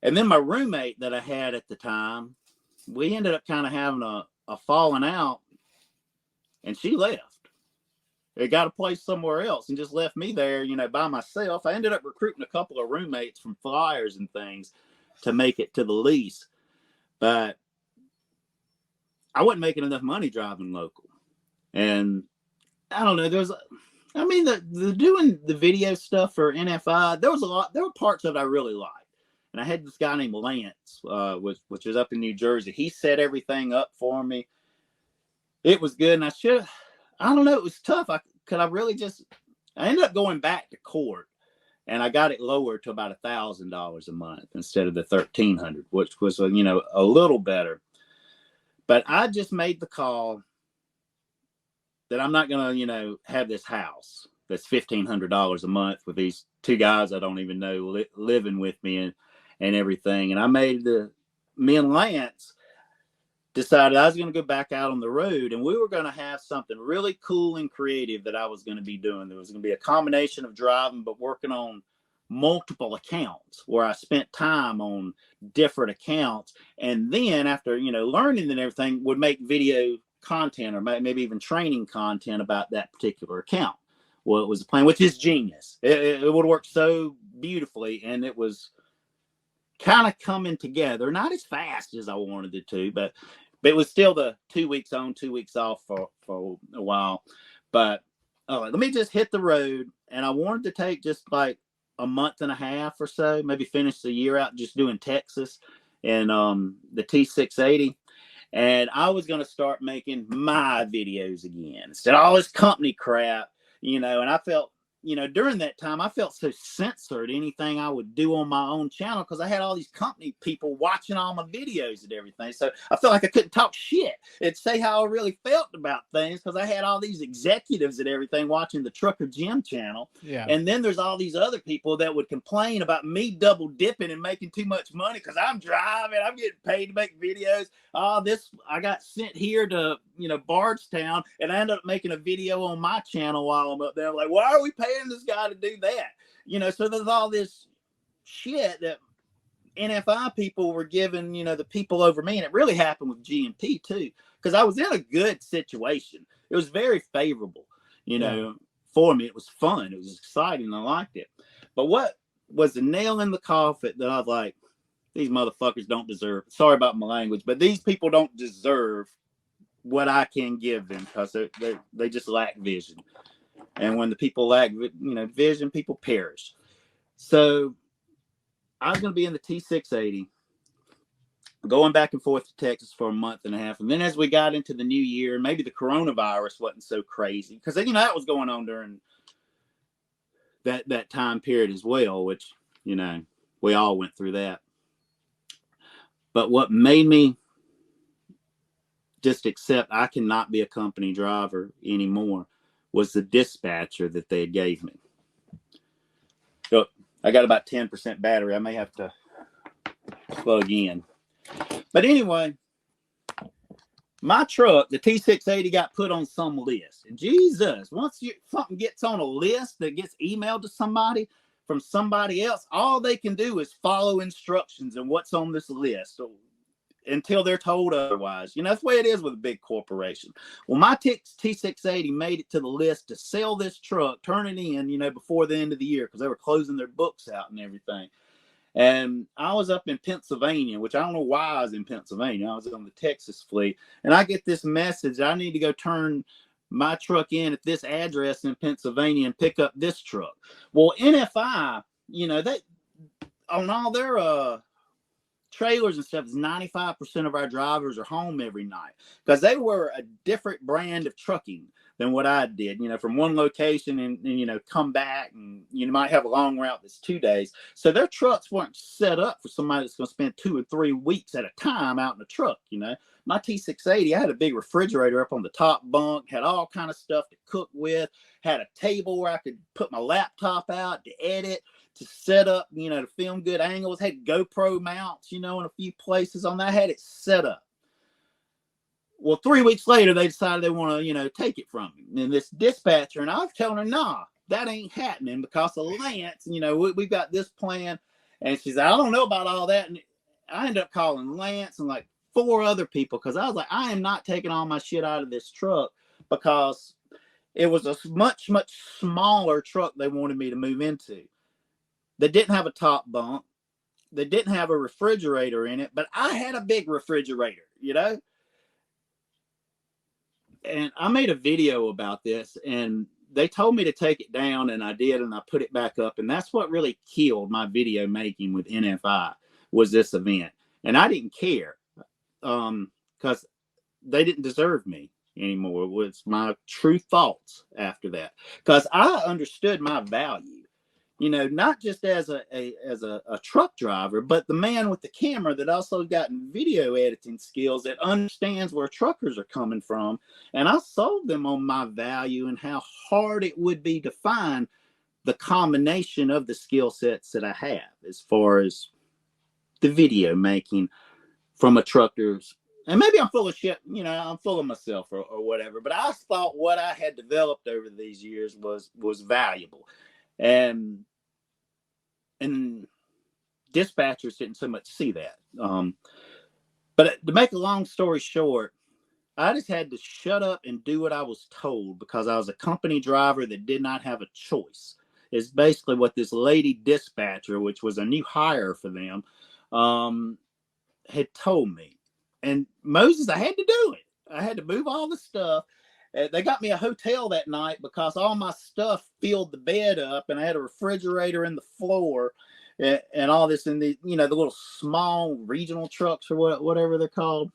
And then my roommate that I had at the time, we ended up kind of having a falling out, and she left. It got a place somewhere else and just left me there, by myself. I ended up recruiting a couple of roommates from flyers and things to make it to the lease. But I wasn't making enough money driving local. And I don't know, the doing the video stuff for NFI, there were parts of it I really liked. And I had this guy named Lance, which is up in New Jersey. He set everything up for me. It was good. And I don't know, it was tough. I ended up going back to court, and I got it lowered to about $1,000 a month instead of the $1,300, which was, a little better. But I just made the call that I'm not going to, have this house that's $1,500 a month with these two guys I don't even know living with me and everything. And me and Lance decided I was going to go back out on the road, and we were going to have something really cool and creative that I was going to be doing. There was going to be a combination of driving, but working on multiple accounts where I spent time on different accounts. And then after, learning and everything, would make video content or maybe even training content about that particular account. Well, it was a plan, which is genius. It would work so beautifully, and it was kind of coming together, not as fast as I wanted it to, but it was still the 2 weeks on, 2 weeks off for a while. But let me just hit the road, and I wanted to take just like a month and a half or so, maybe finish the year out just doing Texas and the T680. And I was going to start making my videos again instead of all this company crap, and I felt, during that time, I felt so censored anything I would do on my own channel because I had all these company people watching all my videos and everything. So I felt like I couldn't talk shit and say how I really felt about things because I had all these executives and everything watching the Trucker Jim channel. Yeah. And then there's all these other people that would complain about me double dipping and making too much money because I'm driving, I'm getting paid to make videos. I got sent here to, Bardstown, and I ended up making a video on my channel while I'm up there. I'm like, why are we paying this guy to do that? So there's all this shit that NFI people were giving, the people over me. And it really happened with GMP too, because I was in a good situation. It was very favorable, for me. It was fun. It was exciting. I liked it. But what was the nail in the coffin that I was like, these motherfuckers don't deserve, sorry about my language, but these people don't deserve what I can give them because they just lack vision. And when the people lack, vision, people perish. So I was going to be in the T680, going back and forth to Texas for a month and a half. And then as we got into the new year, maybe the coronavirus wasn't so crazy because, that was going on during that time period as well, which, we all went through that. But what made me just accept I cannot be a company driver anymore was the dispatcher that they gave me. So I got about 10% battery. I may have to plug in. But anyway, My truck, the T680, got put on some list. And Jesus, once something gets on a list that gets emailed to somebody from somebody else, all they can do is follow instructions and what's on this list until they're told otherwise. You know, that's the way it is with a big corporation. Well, my T680 made it to the list to sell this truck, turn it in, you know, before the end of the year because they were closing their books out and everything. And I was up in Pennsylvania, which I don't know why I was in Pennsylvania. I was on the Texas fleet. And I get this message, I need to go turn my truck in at this address in Pennsylvania and pick up this truck. Well, NFI, you know, they on all their trailers and stuff, is 95% of our drivers are home every night because they were a different brand of trucking than what I did, you know, from one location and, you know, come back and you might have a long route that's 2 days. So their trucks weren't set up for somebody that's going to spend 2 or 3 weeks at a time out in the truck. You know, my T680, I had a big refrigerator up on the top bunk, had all kind of stuff to cook with, had a table where I could put my laptop out to edit, to set up, you know, to film good angles, had GoPro mounts, you know, in a few places on that. I had it set up. Well, 3 weeks later, they decided they want to, you know, take it from me. And this dispatcher, and I was telling her, nah, that ain't happening because of Lance. You know, we've got this plan. And she said, I don't know about all that. And I ended up calling Lance and like 4 other people because I was like, I am not taking all my shit out of this truck because it was a much, much smaller truck they wanted me to move into. They didn't have a top bunk. They didn't have a refrigerator in it, but I had a big refrigerator, you know? And I made a video about this and they told me to take it down and I did, and I put it back up. And that's what really killed my video making with NFI was this event. And I didn't care because they didn't deserve me anymore. It was my true thoughts after that because I understood my value. You know, not just as a truck driver, but the man with the camera that also got video editing skills that understands where truckers are coming from. And I sold them on my value and how hard it would be to find the combination of the skill sets that I have as far as the video making from a trucker's. And maybe I'm full of shit, you know, I'm full of myself or whatever, but I thought what I had developed over these years was valuable. And dispatchers didn't so much see that. But to make a long story short, I just had to shut up and do what I was told because I was a company driver that did not have a choice. It's basically what this lady dispatcher, which was a new hire for them, had told me. And Moses, I had to do it. I had to move all the stuff. They got me a hotel that night because all my stuff filled the bed up, and I had a refrigerator in the floor and all this in the, you know, the little small regional trucks or whatever they're called.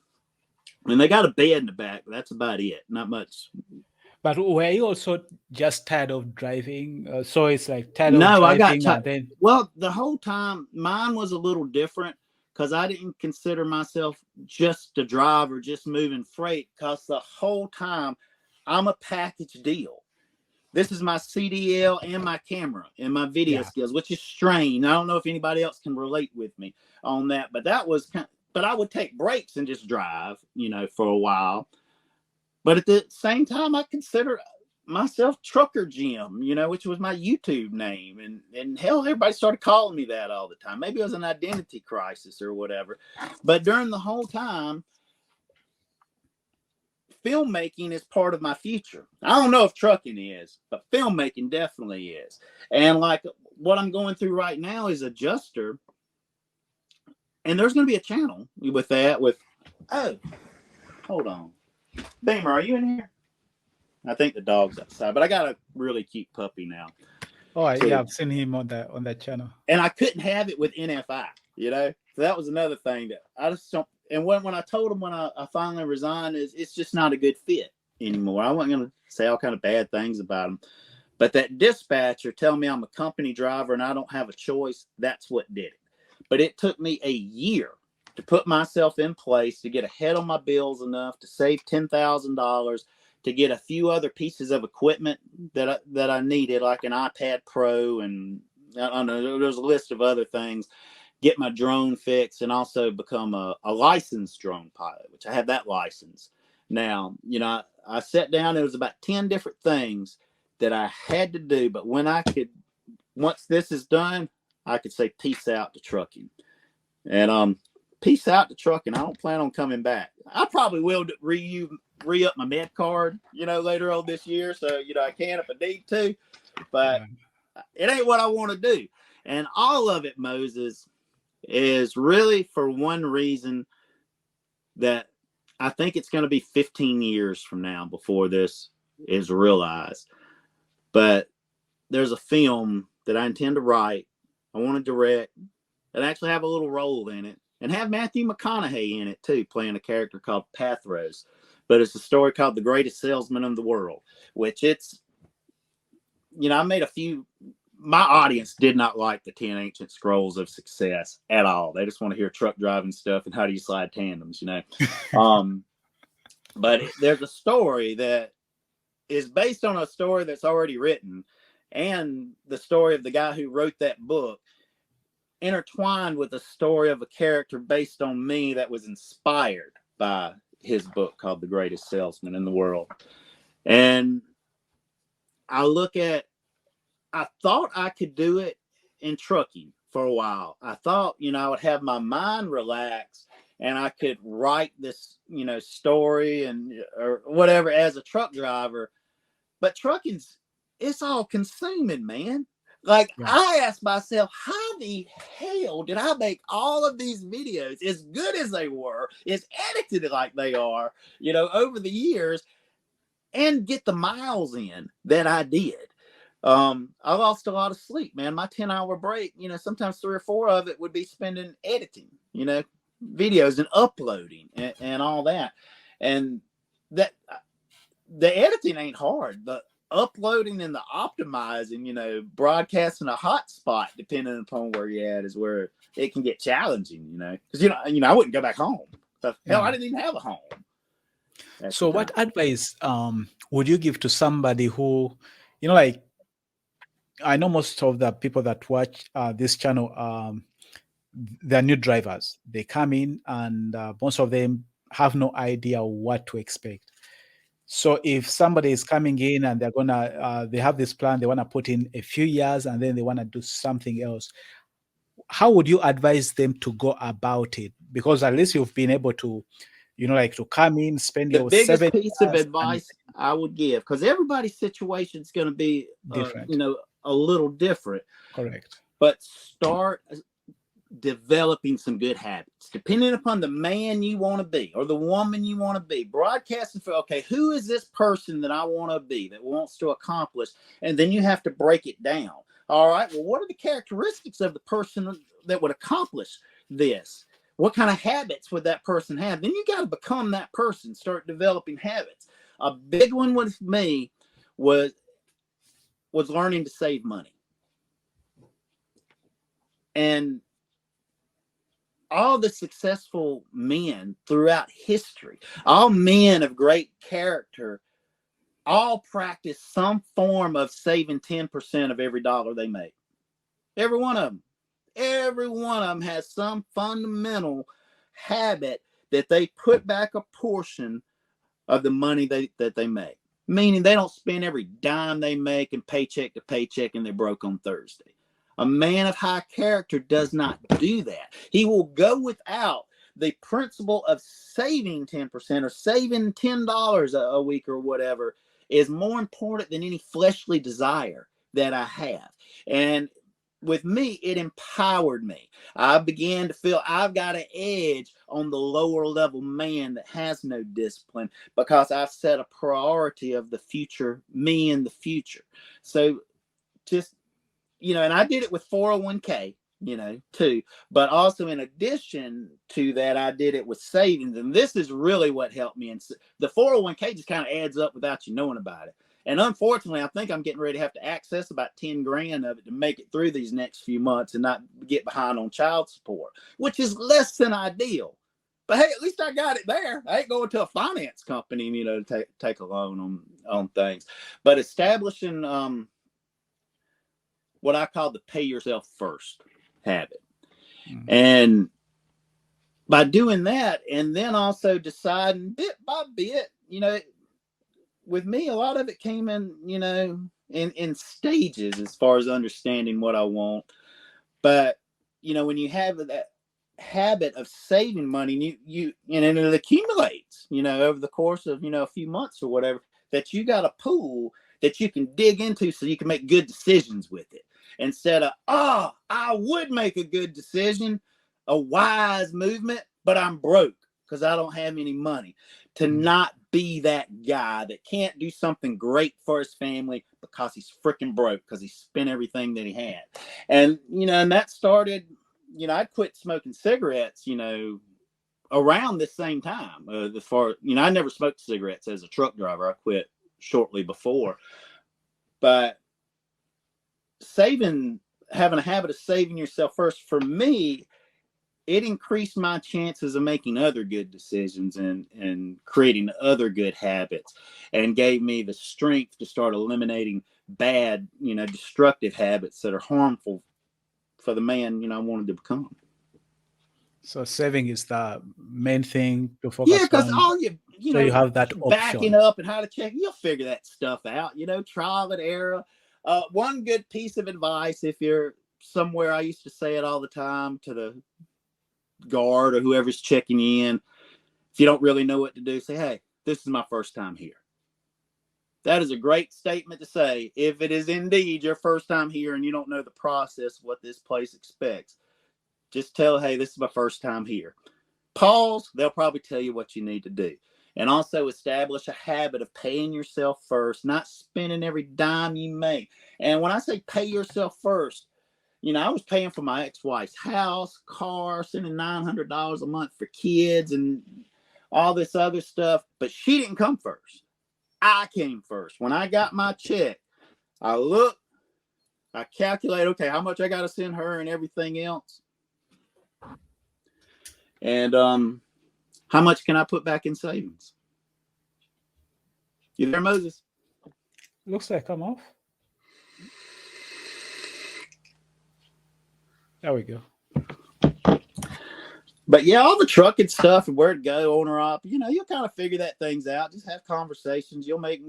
And they got a bed in the back. But that's about it. Not much. But were you also just tired of driving? So it's like tired of No, I got driving. Then well, the whole time mine was a little different because I didn't consider myself just a driver, just moving freight. Because the whole time I'm a package deal. This is my CDL and my camera and my video skills, which is strange. I don't know if anybody else can relate with me on that, but that was but I would take breaks and just drive, you know, for a while. But at the same time, I consider myself Trucker Jim, you know, which was my YouTube name. And hell, everybody started calling me that all the time. Maybe it was an identity crisis or whatever. But during the whole time, filmmaking is part of my future. I don't know if trucking is, but filmmaking definitely is. And like what I'm going through right now is Adjuster. And there's going to be a channel with that oh, hold on. Beamer, are you in here? I think the dog's outside, but I got a really cute puppy now. Oh, yeah, I've seen him on that channel. And I couldn't have it with NFI, you know? So that was another thing that I just don't. And when I told him when I finally resigned, it's just not a good fit anymore. I wasn't going to say all kind of bad things about him. But that dispatcher telling me I'm a company driver and I don't have a choice, that's what did it. But it took me a year to put myself in place to get ahead on my bills enough to save $10,000 to get a few other pieces of equipment that I needed, like an iPad Pro, and I don't know, there's a list of other things. Get my drone fixed and also become a licensed drone pilot, which I have that license. Now, I sat down, there was about 10 different things that I had to do, but once this is done, I could say peace out to trucking. And peace out to trucking. I don't plan on coming back. I probably will re-up my med card, later on this year. So, I can if I need to, but it ain't what I want to do. And all of it, Moses, is really for one reason, that I think it's going to be 15 years from now before this is realized. But there's a film that I intend to write, I want to direct, and actually have a little role in it, and have Matthew McConaughey in it too, playing a character called Pathros. But it's a story called The Greatest Salesman in the World, which I made a few. My audience did not like the 10 Ancient Scrolls of Success at all. They just want to hear truck driving stuff and how do you slide tandems, But there's a story that is based on a story that's already written, and the story of the guy who wrote that book intertwined with a story of a character based on me that was inspired by his book called The Greatest Salesman in the World. And I thought I could do it in trucking for a while. I thought, I would have my mind relaxed and I could write this, story or whatever as a truck driver. But it's all consuming, man. Like, I asked myself, how the hell did I make all of these videos as good as they were, as edited like they are, over the years, and get the miles in that I did? I lost a lot of sleep, man. My 10-hour break, sometimes 3 or 4 of it would be spending editing, videos and uploading and all that. And that the editing ain't hard. The uploading and the optimizing, broadcasting a hotspot depending upon where you're at is where it can get challenging, because I wouldn't go back home. Hell, I didn't even have a home. So what advice would you give to somebody who, like, I know most of the people that watch this channel, they're new drivers. They come in and most of them have no idea what to expect. So if somebody is coming in and they have this plan, they want to put in a few years and then they want to do something else, how would you advise them to go about it? Because at least you've been able to, to come in, spend your 7 years. The biggest piece of advice I would give, because everybody's situation is going to be different, a little different. Correct. But start developing some good habits, depending upon the man you want to be or the woman you want to be. Broadcasting for, okay, who is this person that I want to be, that wants to accomplish? And then you have to break it down. All right, well, what are the characteristics of the person that would accomplish this? What kind of habits would that person have? Then you got to become that person, start developing habits. A big one with me was learning to save money. And all the successful men throughout history, all men of great character, all practice some form of saving 10% of every dollar they make. Every one of them. Every one of them has some fundamental habit that they put back a portion of the money that they make. Meaning they don't spend every dime they make and paycheck to paycheck and they're broke on Thursday. A man of high character does not do that. He will go without the principle of saving 10% or saving $10 a week or whatever is more important than any fleshly desire that I have. And with me, it empowered me. I began to feel I've got an edge on the lower level man that has no discipline because I've set a priority of the future, me in the future. So just, and I did it with 401k, too. But also in addition to that, I did it with savings. And this is really what helped me. And the 401k just kind of adds up without you knowing about it. And unfortunately, I think I'm getting ready to have to access about 10 grand of it to make it through these next few months and not get behind on child support, which is less than ideal. But hey, at least I got it there. I ain't going to a finance company, to take a loan on things. But establishing what I call the pay yourself first habit. Mm-hmm. And by doing that, and then also deciding bit by bit, with me, a lot of it came in, in stages as far as understanding what I want. But, when you have that habit of saving money, and it accumulates, over the course of, a few months or whatever, that you got a pool that you can dig into so you can make good decisions with it. Instead of, I would make a good decision, a wise movement, but I'm broke because I don't have any money. To not be that guy that can't do something great for his family because he's freaking broke, because he spent everything that he had. And, and that started, I quit smoking cigarettes, around the same time. I never smoked cigarettes as a truck driver. I quit shortly before. But having a habit of saving yourself first, for me, it increased my chances of making other good decisions and creating other good habits, and gave me the strength to start eliminating bad, destructive habits that are harmful for the man, I wanted to become. So saving is the main thing to focus on. Yeah, because all you have that option. Backing up and how to check, you'll figure that stuff out, trial and error. One good piece of advice, if you're somewhere, I used to say it all the time to the guard or whoever's checking you in. If you don't really know what to do, say, hey, this is my first time here. That is a great statement to say if it is indeed your first time here and you don't know the process of what this place expects. Just tell, hey, this is my first time here. Pause. They'll probably tell you what you need to do. And also establish a habit of paying yourself first, not spending every dime you make. And when I say pay yourself first, I was paying for my ex-wife's house, car, sending $900 a month for kids and all this other stuff. But she didn't come first. I came first. When I got my check, I look, I calculate, okay, how much I got to send her and everything else. And how much can I put back in savings? You there, Moses? Looks like I'm off. There we go. But yeah, all the trucking stuff and where to go, owner op, you'll kind of figure that things out. Just have conversations. You'll make,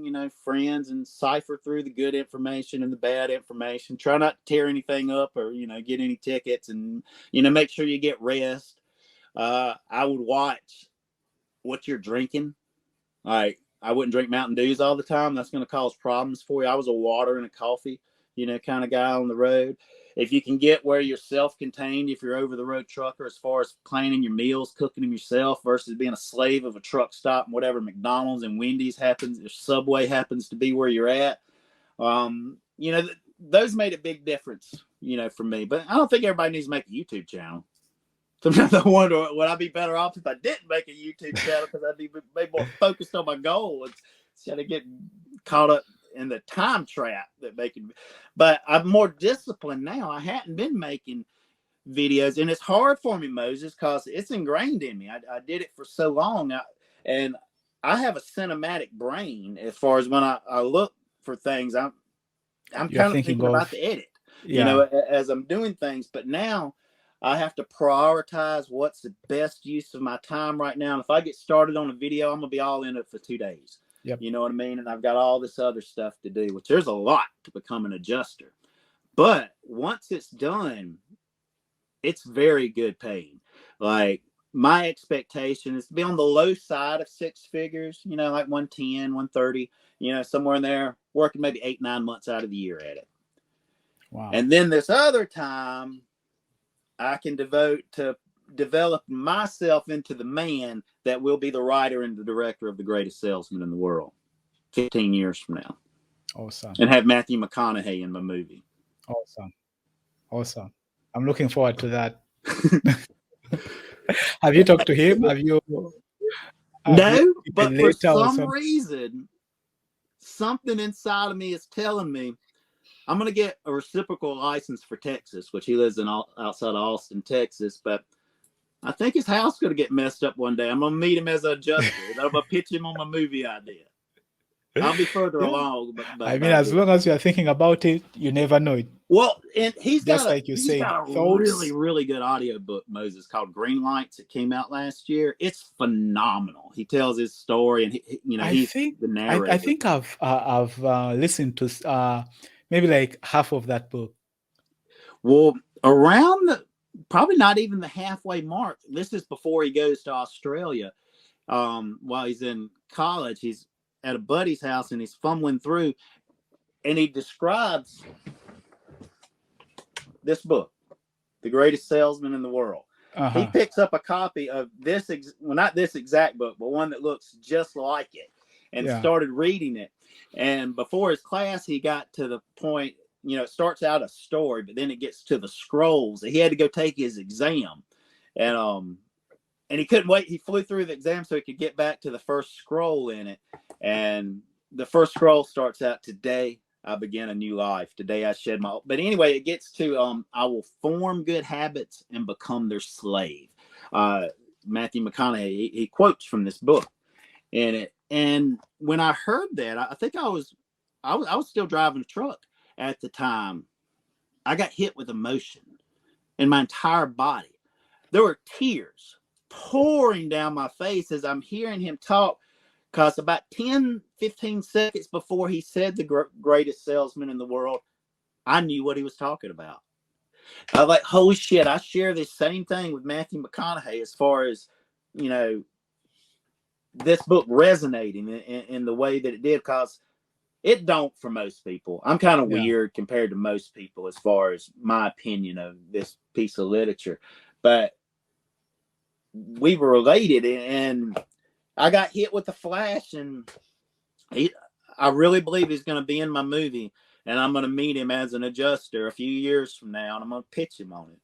friends and cipher through the good information and the bad information. Try not to tear anything up or, get any tickets, and, make sure you get rest. I would watch what you're drinking. I wouldn't drink Mountain Dews all the time. That's going to cause problems for you. I was a water and a coffee, kind of guy on the road. If you can get where you're self-contained, if you're over the road trucker, as far as planning your meals, cooking them yourself versus being a slave of a truck stop and whatever McDonald's and Wendy's happens, or Subway happens to be where you're at, those made a big difference, for me. But I don't think everybody needs to make a YouTube channel. Sometimes I wonder, would I be better off if I didn't make a YouTube channel, because I'd be more focused on my goal instead of getting caught up in the time trap that making. But I'm more disciplined now. I hadn't been making videos, and it's hard for me, Moses, because it's ingrained in me. I did it for so long, and I have a cinematic brain as far as when I look for things. I'm kind of thinking about the edit, as I'm doing things. But now I have to prioritize what's the best use of my time right now. And if I get started on a video, I'm going to be all in it for 2 days. Yep. You know what I mean? And I've got all this other stuff to do, which there's a lot to become an adjuster. But once it's done, it's very good paying. Like, my expectation is to be on the low side of 6 figures, like 110, 130, somewhere in there, working maybe 8-9 months out of the year at it. Wow. And then this other time I can devote to develop myself into the man that will be the writer and the director of The Greatest Salesman in the World 15 years from now. Awesome. And have Matthew McConaughey in my movie. Awesome. I'm looking forward to that. Have you talked to him? No, but for some reason, something inside of me is telling me I'm going to get a reciprocal license for Texas, which he lives in outside of Austin, Texas. But I think his house is going to get messed up one day. I'm going to meet him as an adjuster. And I'm going to pitch him on my movie idea. I'll be further Yeah. along, I but mean, by as then. long as you're thinking about it, you never know it. Well, and Just like you he's said, got a really thoughts. really good audiobook, Moses, called Green Lights. It came out last year. It's phenomenal. He tells his story, and I he's think the I narrator. think I've listened to maybe like half of that book. Well, around probably not even the halfway mark. This is before he goes to Australia. While he's in college, he's at a buddy's house and he's fumbling through, and he describes this book, The Greatest Salesman in the World. He Uh-huh. picks up a copy of this, well, not this exact book, but one that looks just like it, and Yeah. started reading it. And before his class, he got to the point, it starts out a story, but then it gets to the scrolls. He had to go take his exam, and he couldn't wait. He flew through the exam so he could get back to the first scroll in it. And the first scroll starts out, "Today I begin a new life. Today I shed my..." But anyway, it gets to, "I will form good habits and become their slave." Matthew McConaughey, he quotes from this book in it. And when I heard that, I think I was still driving a truck at the time. I got hit with emotion in my entire body. There were tears pouring down my face as I'm hearing him talk, because about 10-15 seconds before he said the greatest salesman in the world, I knew what he was talking about. I was like, holy shit, I share this same thing with Matthew McConaughey as far as, this book resonating in the way that it did, because it don't for most people. I'm kind of Yeah. weird compared to most people as far as my opinion of this piece of literature. But we were related, and I got hit with the flash, and I really believe he's going to be in my movie, and I'm going to meet him as an adjuster a few years from now, and I'm going to pitch him on it.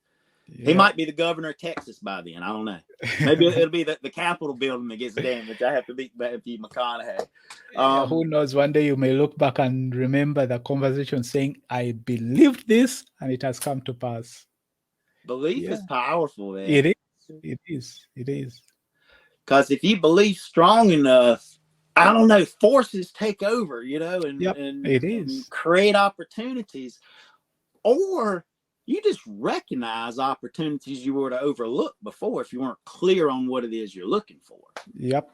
He Yeah. might be the governor of Texas by then. I don't know. Maybe it'll be the Capitol building that gets damaged. I have to beat Matthew McConaughey. Yeah, who knows? One day you may look back and remember the conversation saying, I believed this and it has come to pass. Belief Yeah, is powerful, it man. is. It is. It is. Because if you believe strong enough, I don't know, forces take over, Yep, it and is. create opportunities. Or you just recognize opportunities you were to overlook before if you weren't clear on what it is you're looking for. Yep.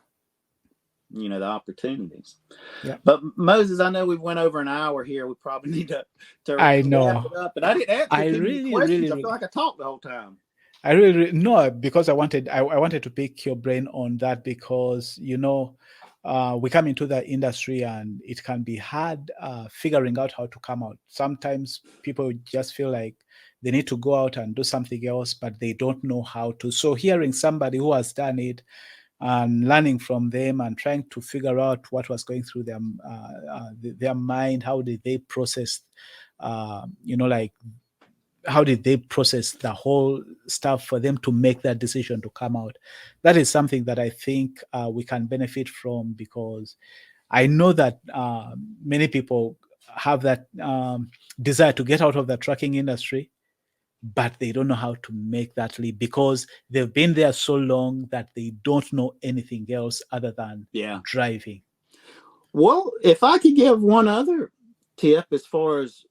The opportunities. Yep. But Moses, I know we went over an hour here. We probably need to I wrap know. it up. And I didn't answer I too many really, questions. really, I feel really, like I talked the whole time. I really no, because I wanted to pick your brain on that because we come into the industry and it can be hard figuring out how to come out. Sometimes people just feel like they need to go out and do something else, but they don't know how to. So hearing somebody who has done it and learning from them and trying to figure out what was going through their mind, how did they process, like how did they process the whole stuff for them to make that decision to come out. That is something that I think we can benefit from, because I know that many people have that desire to get out of the trucking industry, but they don't know how to make that leap because they've been there so long that they don't know anything else other than driving. Well, if I could give one other tip, as far as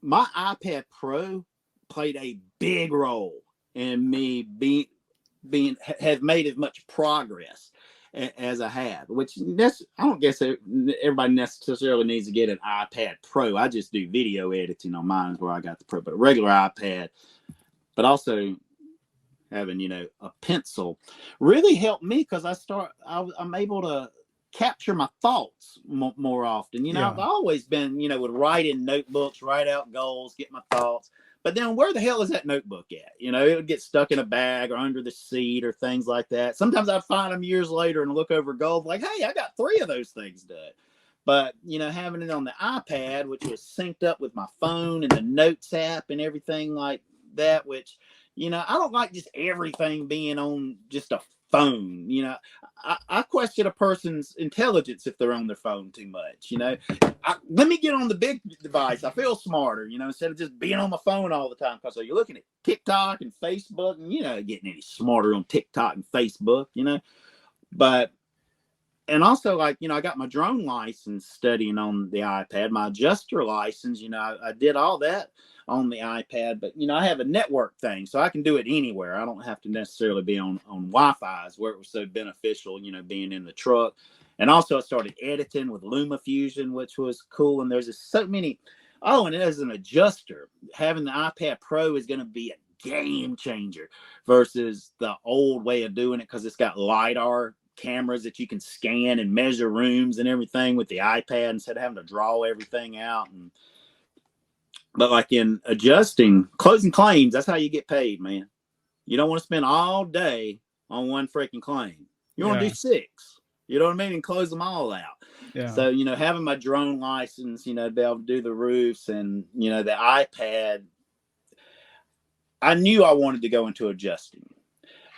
my iPad Pro played a big role in me being have made as much progress as I have, which I don't guess everybody necessarily needs to get an iPad Pro. I just do video editing on mine, is where I got the Pro, but a regular iPad, but also having, a pencil really helped me, because I'm able to capture my thoughts more often. I've always been, would write in notebooks, write out goals, get my thoughts. But then where the hell is that notebook at? It would get stuck in a bag or under the seat or things like that. Sometimes I'd find them years later and look over goals like, hey, I got 3 of those things done. But, having it on the iPad, which was synced up with my phone and the Notes app and everything like that, which, I don't like just everything being on just a phone. I question a person's intelligence if they're on their phone too much. Let me get on the big device. I feel smarter, instead of just being on my phone all the time. Because you're looking at TikTok and Facebook, and getting any smarter on TikTok and Facebook, But and also, like, I got my drone license studying on the iPad, my adjuster license, I did all that on the iPad, but, I have a network thing, so I can do it anywhere. I don't have to necessarily be on Wi-Fi's where it was so beneficial, being in the truck. And also I started editing with LumaFusion, which was cool. And there's just so many. Oh, and as an adjuster, having the iPad Pro is going to be a game changer versus the old way of doing it, because it's got LiDAR cameras that you can scan and measure rooms and everything with the iPad instead of having to draw everything out. But like in adjusting, closing claims, that's how you get paid, man. You don't want to spend all day on one freaking claim. You want to do 6. You know what I mean? And close them all out. Yeah. So, having my drone license, to be able to do the roofs and, the iPad, I knew I wanted to go into adjusting.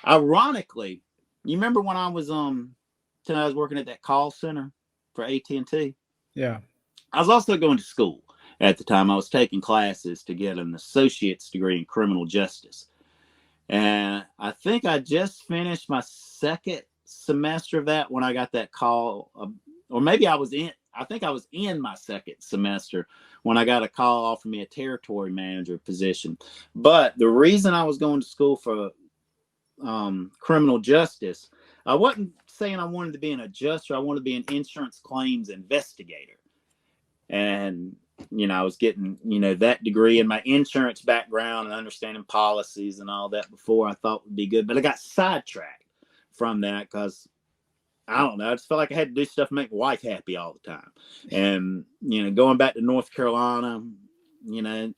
Ironically, you remember when I was working at that call center for AT&T? Yeah. I was also going to school at the time. I was taking classes to get an associate's degree in criminal justice. And I think I just finished my second semester of that when I got that call, or maybe I think I was in my second semester when I got a call offering me a territory manager position. But the reason I was going to school for criminal justice, I wasn't saying I wanted to be an adjuster. I wanted to be an insurance claims investigator. And I was getting, that degree in my insurance background and understanding policies and all that before I thought would be good. But I got sidetracked from that because, I don't know, I just felt like I had to do stuff to make my wife happy all the time. And, going back to North Carolina, and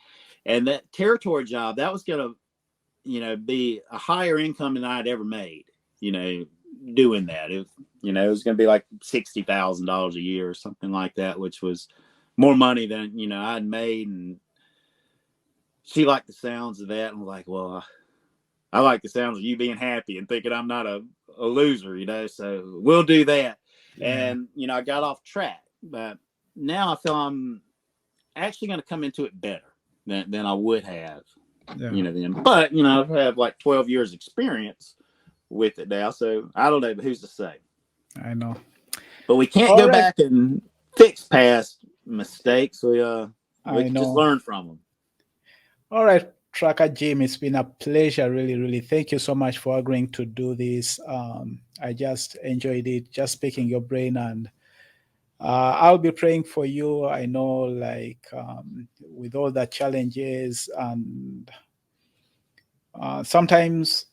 that territory job, that was going to, be a higher income than I'd ever made, doing that. It was going to be like $60,000 a year or something like that, which was more money than, I'd made. And she liked the sounds of that. And was like, well, I like the sounds of you being happy and thinking I'm not a loser, so we'll do that. Yeah. And, I got off track, but now I feel I'm actually going to come into it better than I would have, then. But, I have like 12 years experience with it now. So I don't know, but who's to say? I know. But we can't go back and fix past mistakes. We can just learn from them. All right, Trucker Jim, it's been a pleasure, really, really. Thank you so much for agreeing to do this. I just enjoyed it, just picking your brain, and I'll be praying for you. I know, like, with all the challenges and sometimes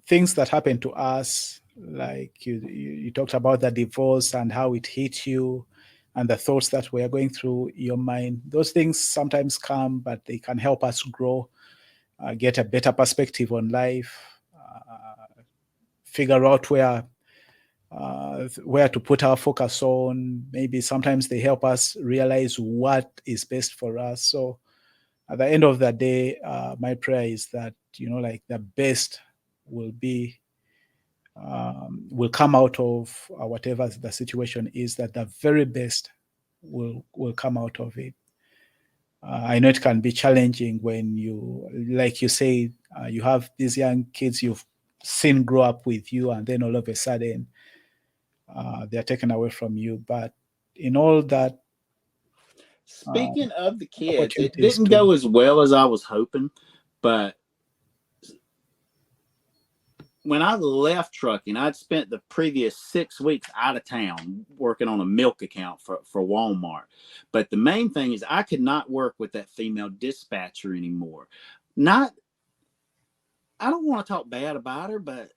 things that happen to us, like you talked about the divorce and how it hit you and the thoughts that were going through your mind. Those things sometimes come, but they can help us grow, get a better perspective on life, figure out where to put our focus on. Maybe sometimes they help us realize what is best for us. So at the end of the day, my prayer is that, like, the best will be will come out of whatever the situation is, that the very best will come out of it. I know it can be challenging when you, like you say, you have these young kids you've seen grow up with you, and then all of a sudden they're taken away from you. But in all that, speaking of the kids, it didn't go as well as I was hoping, but when I left trucking, I'd spent the previous 6 weeks out of town working on a milk account for Walmart. But the main thing is I could not work with that female dispatcher anymore. I don't want to talk bad about her, but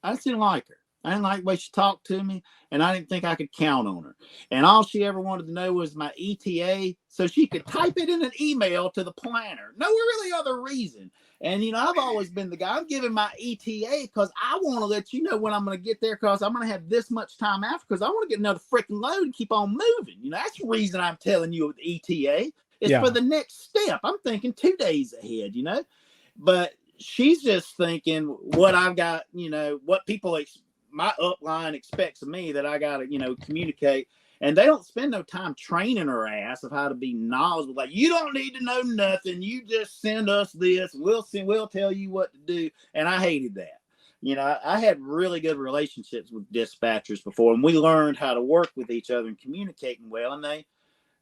I just didn't like her. I didn't like the way she talked to me, and I didn't think I could count on her. And all she ever wanted to know was my ETA so she could type it in an email to the planner. No really other reason. And, I've always been the guy. I'm giving my ETA because I want to let you know when I'm going to get there, because I'm going to have this much time after, because I want to get another freaking load and keep on moving. That's the reason I'm telling you ETA. It's for the next step. I'm thinking 2 days ahead, But she's just thinking what I've got, what people my upline expects of me that I got to, communicate. And they don't spend no time training her ass of how to be knowledgeable. Like, you don't need to know nothing. You just send us this. We'll tell you what to do. And I hated that. I had really good relationships with dispatchers before, and we learned how to work with each other and communicating well. And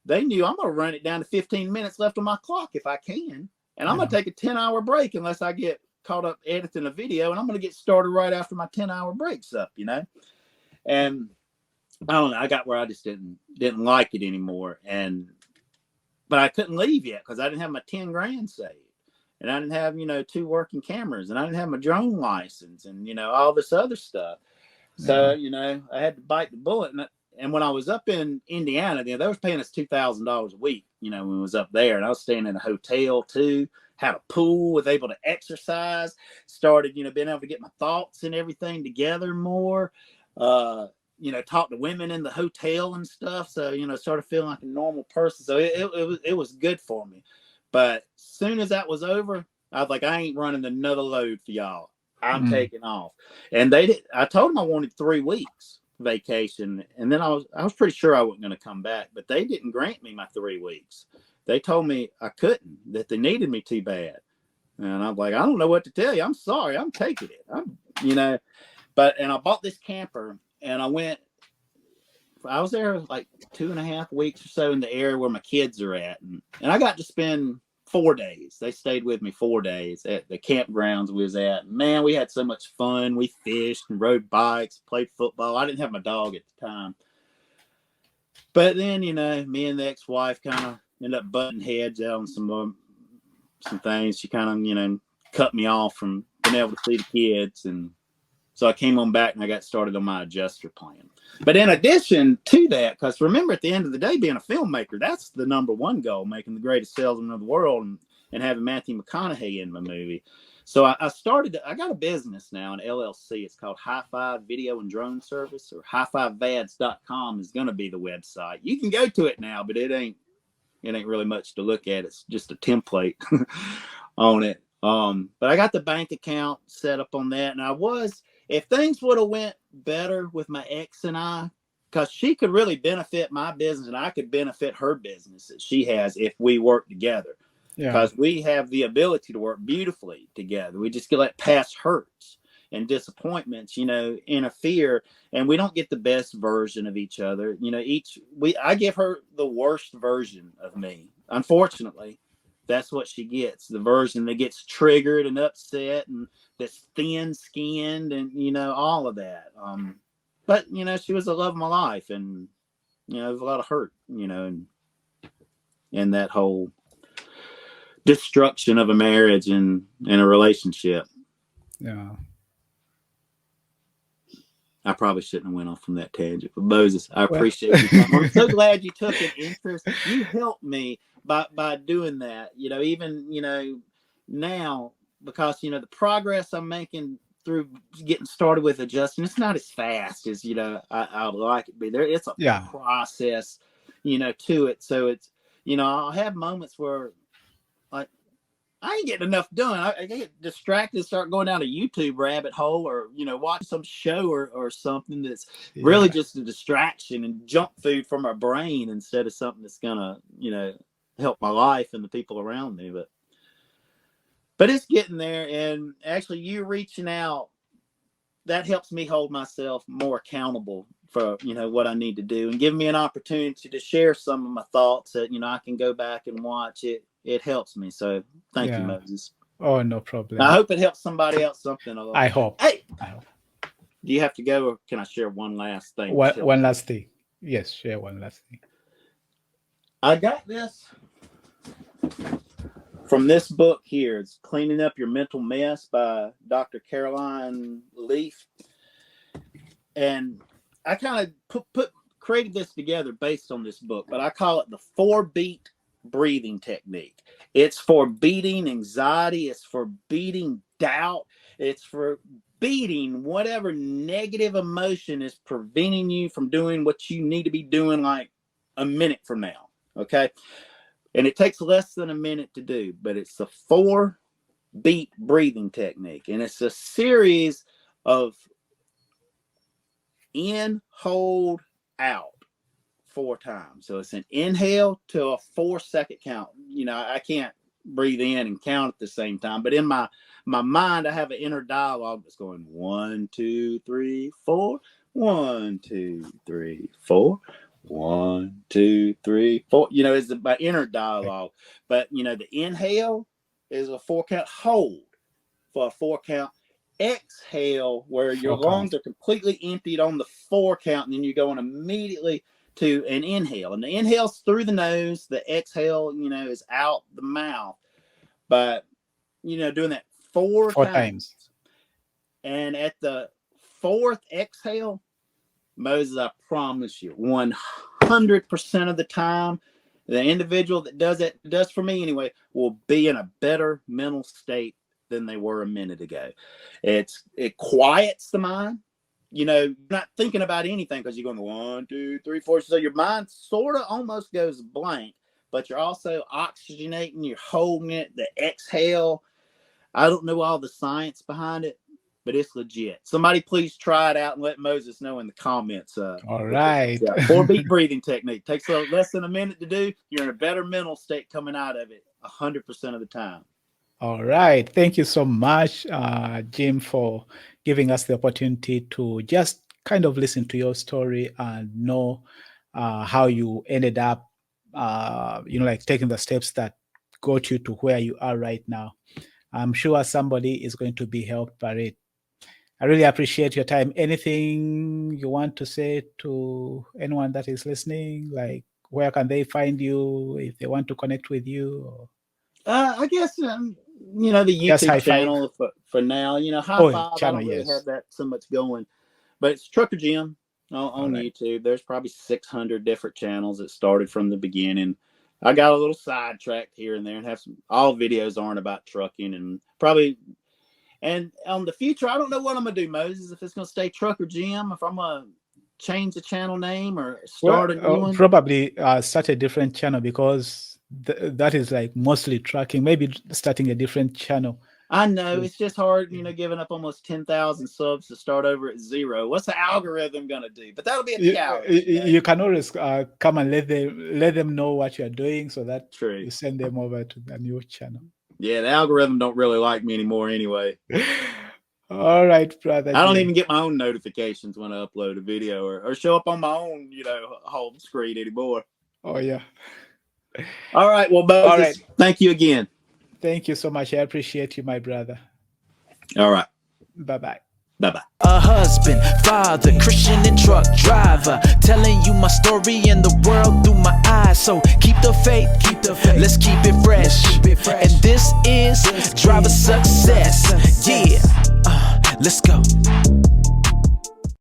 they knew I'm going to run it down to 15 minutes left on my clock if I can. And I'm going to take a 10-hour break unless I get caught up editing a video, and I'm going to get started right after my 10-hour break's up, And I don't know, I got where I just didn't like it anymore. But I couldn't leave yet because I didn't have my 10 grand saved. And I didn't have, 2 working cameras, and I didn't have my drone license and, all this other stuff. So, I had to bite the bullet. And when I was up in Indiana, they was paying us $2,000 a week, when we was up there. And I was staying in a hotel too, had a pool, was able to exercise, started, being able to get my thoughts and everything together more, talk to women in the hotel and stuff. So, started feeling like a normal person. So it was good for me. But as soon as that was over, I was like, I ain't running another load for y'all. I'm taking off. And I told them I wanted 3 weeks vacation. And then I was pretty sure I wasn't going to come back, but they didn't grant me my 3 weeks. They told me I couldn't, that they needed me too bad. And I'm like, I don't know what to tell you. I'm sorry. I'm taking it. And I bought this camper, and I was there like 2.5 weeks or so in the area where my kids are at. And I got to spend 4 days. They stayed with me 4 days at the campgrounds we was at. Man, we had so much fun. We fished and rode bikes, played football. I didn't have my dog at the time. But then, me and the ex-wife kind of ended up butting heads out on some things. She kind of, cut me off from being able to see the kids. And so I came on back and I got started on my adjuster plan. But in addition to that, because remember, at the end of the day, being a filmmaker, that's the number one goal, making the greatest salesman of the world and having Matthew McConaughey in my movie. So I got a business now, an LLC. It's called High Five Video and Drone Service, or highfivevads.com is going to be the website. You can go to it now, but it ain't really much to look at. It's just a template on it. But I got the bank account set up on that. And if things would have went better with my ex and I, because she could really benefit my business and I could benefit her business that she has if we work together. Because we have the ability to work beautifully together. We just let past hurts and disappointments, interfere, and we don't get the best version of each other. I give her the worst version of me. Unfortunately, that's what she gets, the version that gets triggered and upset and that's thin-skinned and, all of that. But, she was the love of my life, and, there was a lot of hurt, in that whole destruction of a marriage and a relationship. Yeah. I probably shouldn't have went off from that tangent, but Moses, I appreciate you. I'm so glad you took an interest. You helped me by doing that, even, now, because, the progress I'm making through getting started with adjusting, it's not as fast as, I would like it to be. It's a process, to it. So it's, I'll have moments where, like, I ain't getting enough done. I get distracted, start going down a YouTube rabbit hole, or watch some show or something that's really just a distraction and junk food for my brain instead of something that's gonna help my life and the people around me. But it's getting there, and actually, you reaching out, that helps me hold myself more accountable for what I need to do, and give me an opportunity to share some of my thoughts that I can go back and watch it. It helps me. So thank you, Moses. Oh, no problem. I hope it helps somebody else something. I hope. Hey, do you have to go, or can I share one last thing? One last thing. Yes, share one last thing. I got this from this book here. It's Cleaning Up Your Mental Mess by Dr. Caroline Leaf. And I kind of created this together based on this book, but I call it the 4-beat breathing technique. It's for beating anxiety. It's for beating doubt. It's for beating whatever negative emotion is preventing you from doing what you need to be doing like a minute from now. Okay. And it takes less than a minute to do, but it's the 4-beat breathing technique. And it's a series of in, hold, out 4 times. So it's an inhale to a 4-second count. I can't breathe in and count at the same time. But in my mind, I have an inner dialogue that's going 1, 2, 3, 4, 1, 2, 3, 4, 1, 2, 3, 4. You know, it's my inner dialogue. But you know, the inhale is a 4 count, hold for a 4 count, exhale where your lungs are completely emptied on the 4 count, and then you're going immediately to an inhale. And the inhale's through the nose, the exhale, you know, is out the mouth. But you know, doing that four times. And at the 4th exhale, Moses, I promise you, 100% of the time, the individual that does for me anyway, will be in a better mental state than they were a minute ago. It quiets the mind. You know, you're not thinking about anything because you're going 1, 2, 3, 4. So your mind sort of almost goes blank, but you're also oxygenating, you're holding it, the exhale. I don't know all the science behind it, but it's legit. Somebody please try it out and let Moses know in the comments. All right. 4-beat breathing technique. Takes less than a minute to do. You're in a better mental state coming out of it 100% of the time. All right. Thank you so much, Jim, for giving us the opportunity to just kind of listen to your story and know how you ended up, like taking the steps that got you to where you are right now. I'm sure somebody is going to be helped by it. I really appreciate your time. Anything you want to say to anyone that is listening? Like, where can they find you if they want to connect with you? I guess, the YouTube channel for now. You know, High Five, channel, I don't really have that so much going. But it's Trucker Jim on YouTube. There's probably 600 different channels that started from the beginning. I got a little sidetracked here and there and have all videos aren't about trucking and probably, and on the future, I don't know what I'm going to do, Moses, if it's going to stay Trucker Jim, if I'm going to change the channel name or start a new one. Probably start a different channel because that is like mostly trucking, maybe starting a different channel. I know it's just hard, giving up almost 10,000 subs to start over at 0. What's the algorithm going to do? But that'll be a challenge. You can always come and let them know what you're doing so that you send them over to the new channel. Yeah, the algorithm don't really like me anymore anyway. All right, brother. I don't even get my own notifications when I upload a video or show up on my own, home screen anymore. Oh, yeah. All right. Well, Moses, thank you again. Thank you so much. I appreciate you, my brother. All right. Bye-bye. Bye-bye. A husband, father, Christian and truck driver, telling you my story and the world through my eyes. So keep the faith, let's keep it fresh. And this is driver success. Yeah, let's go.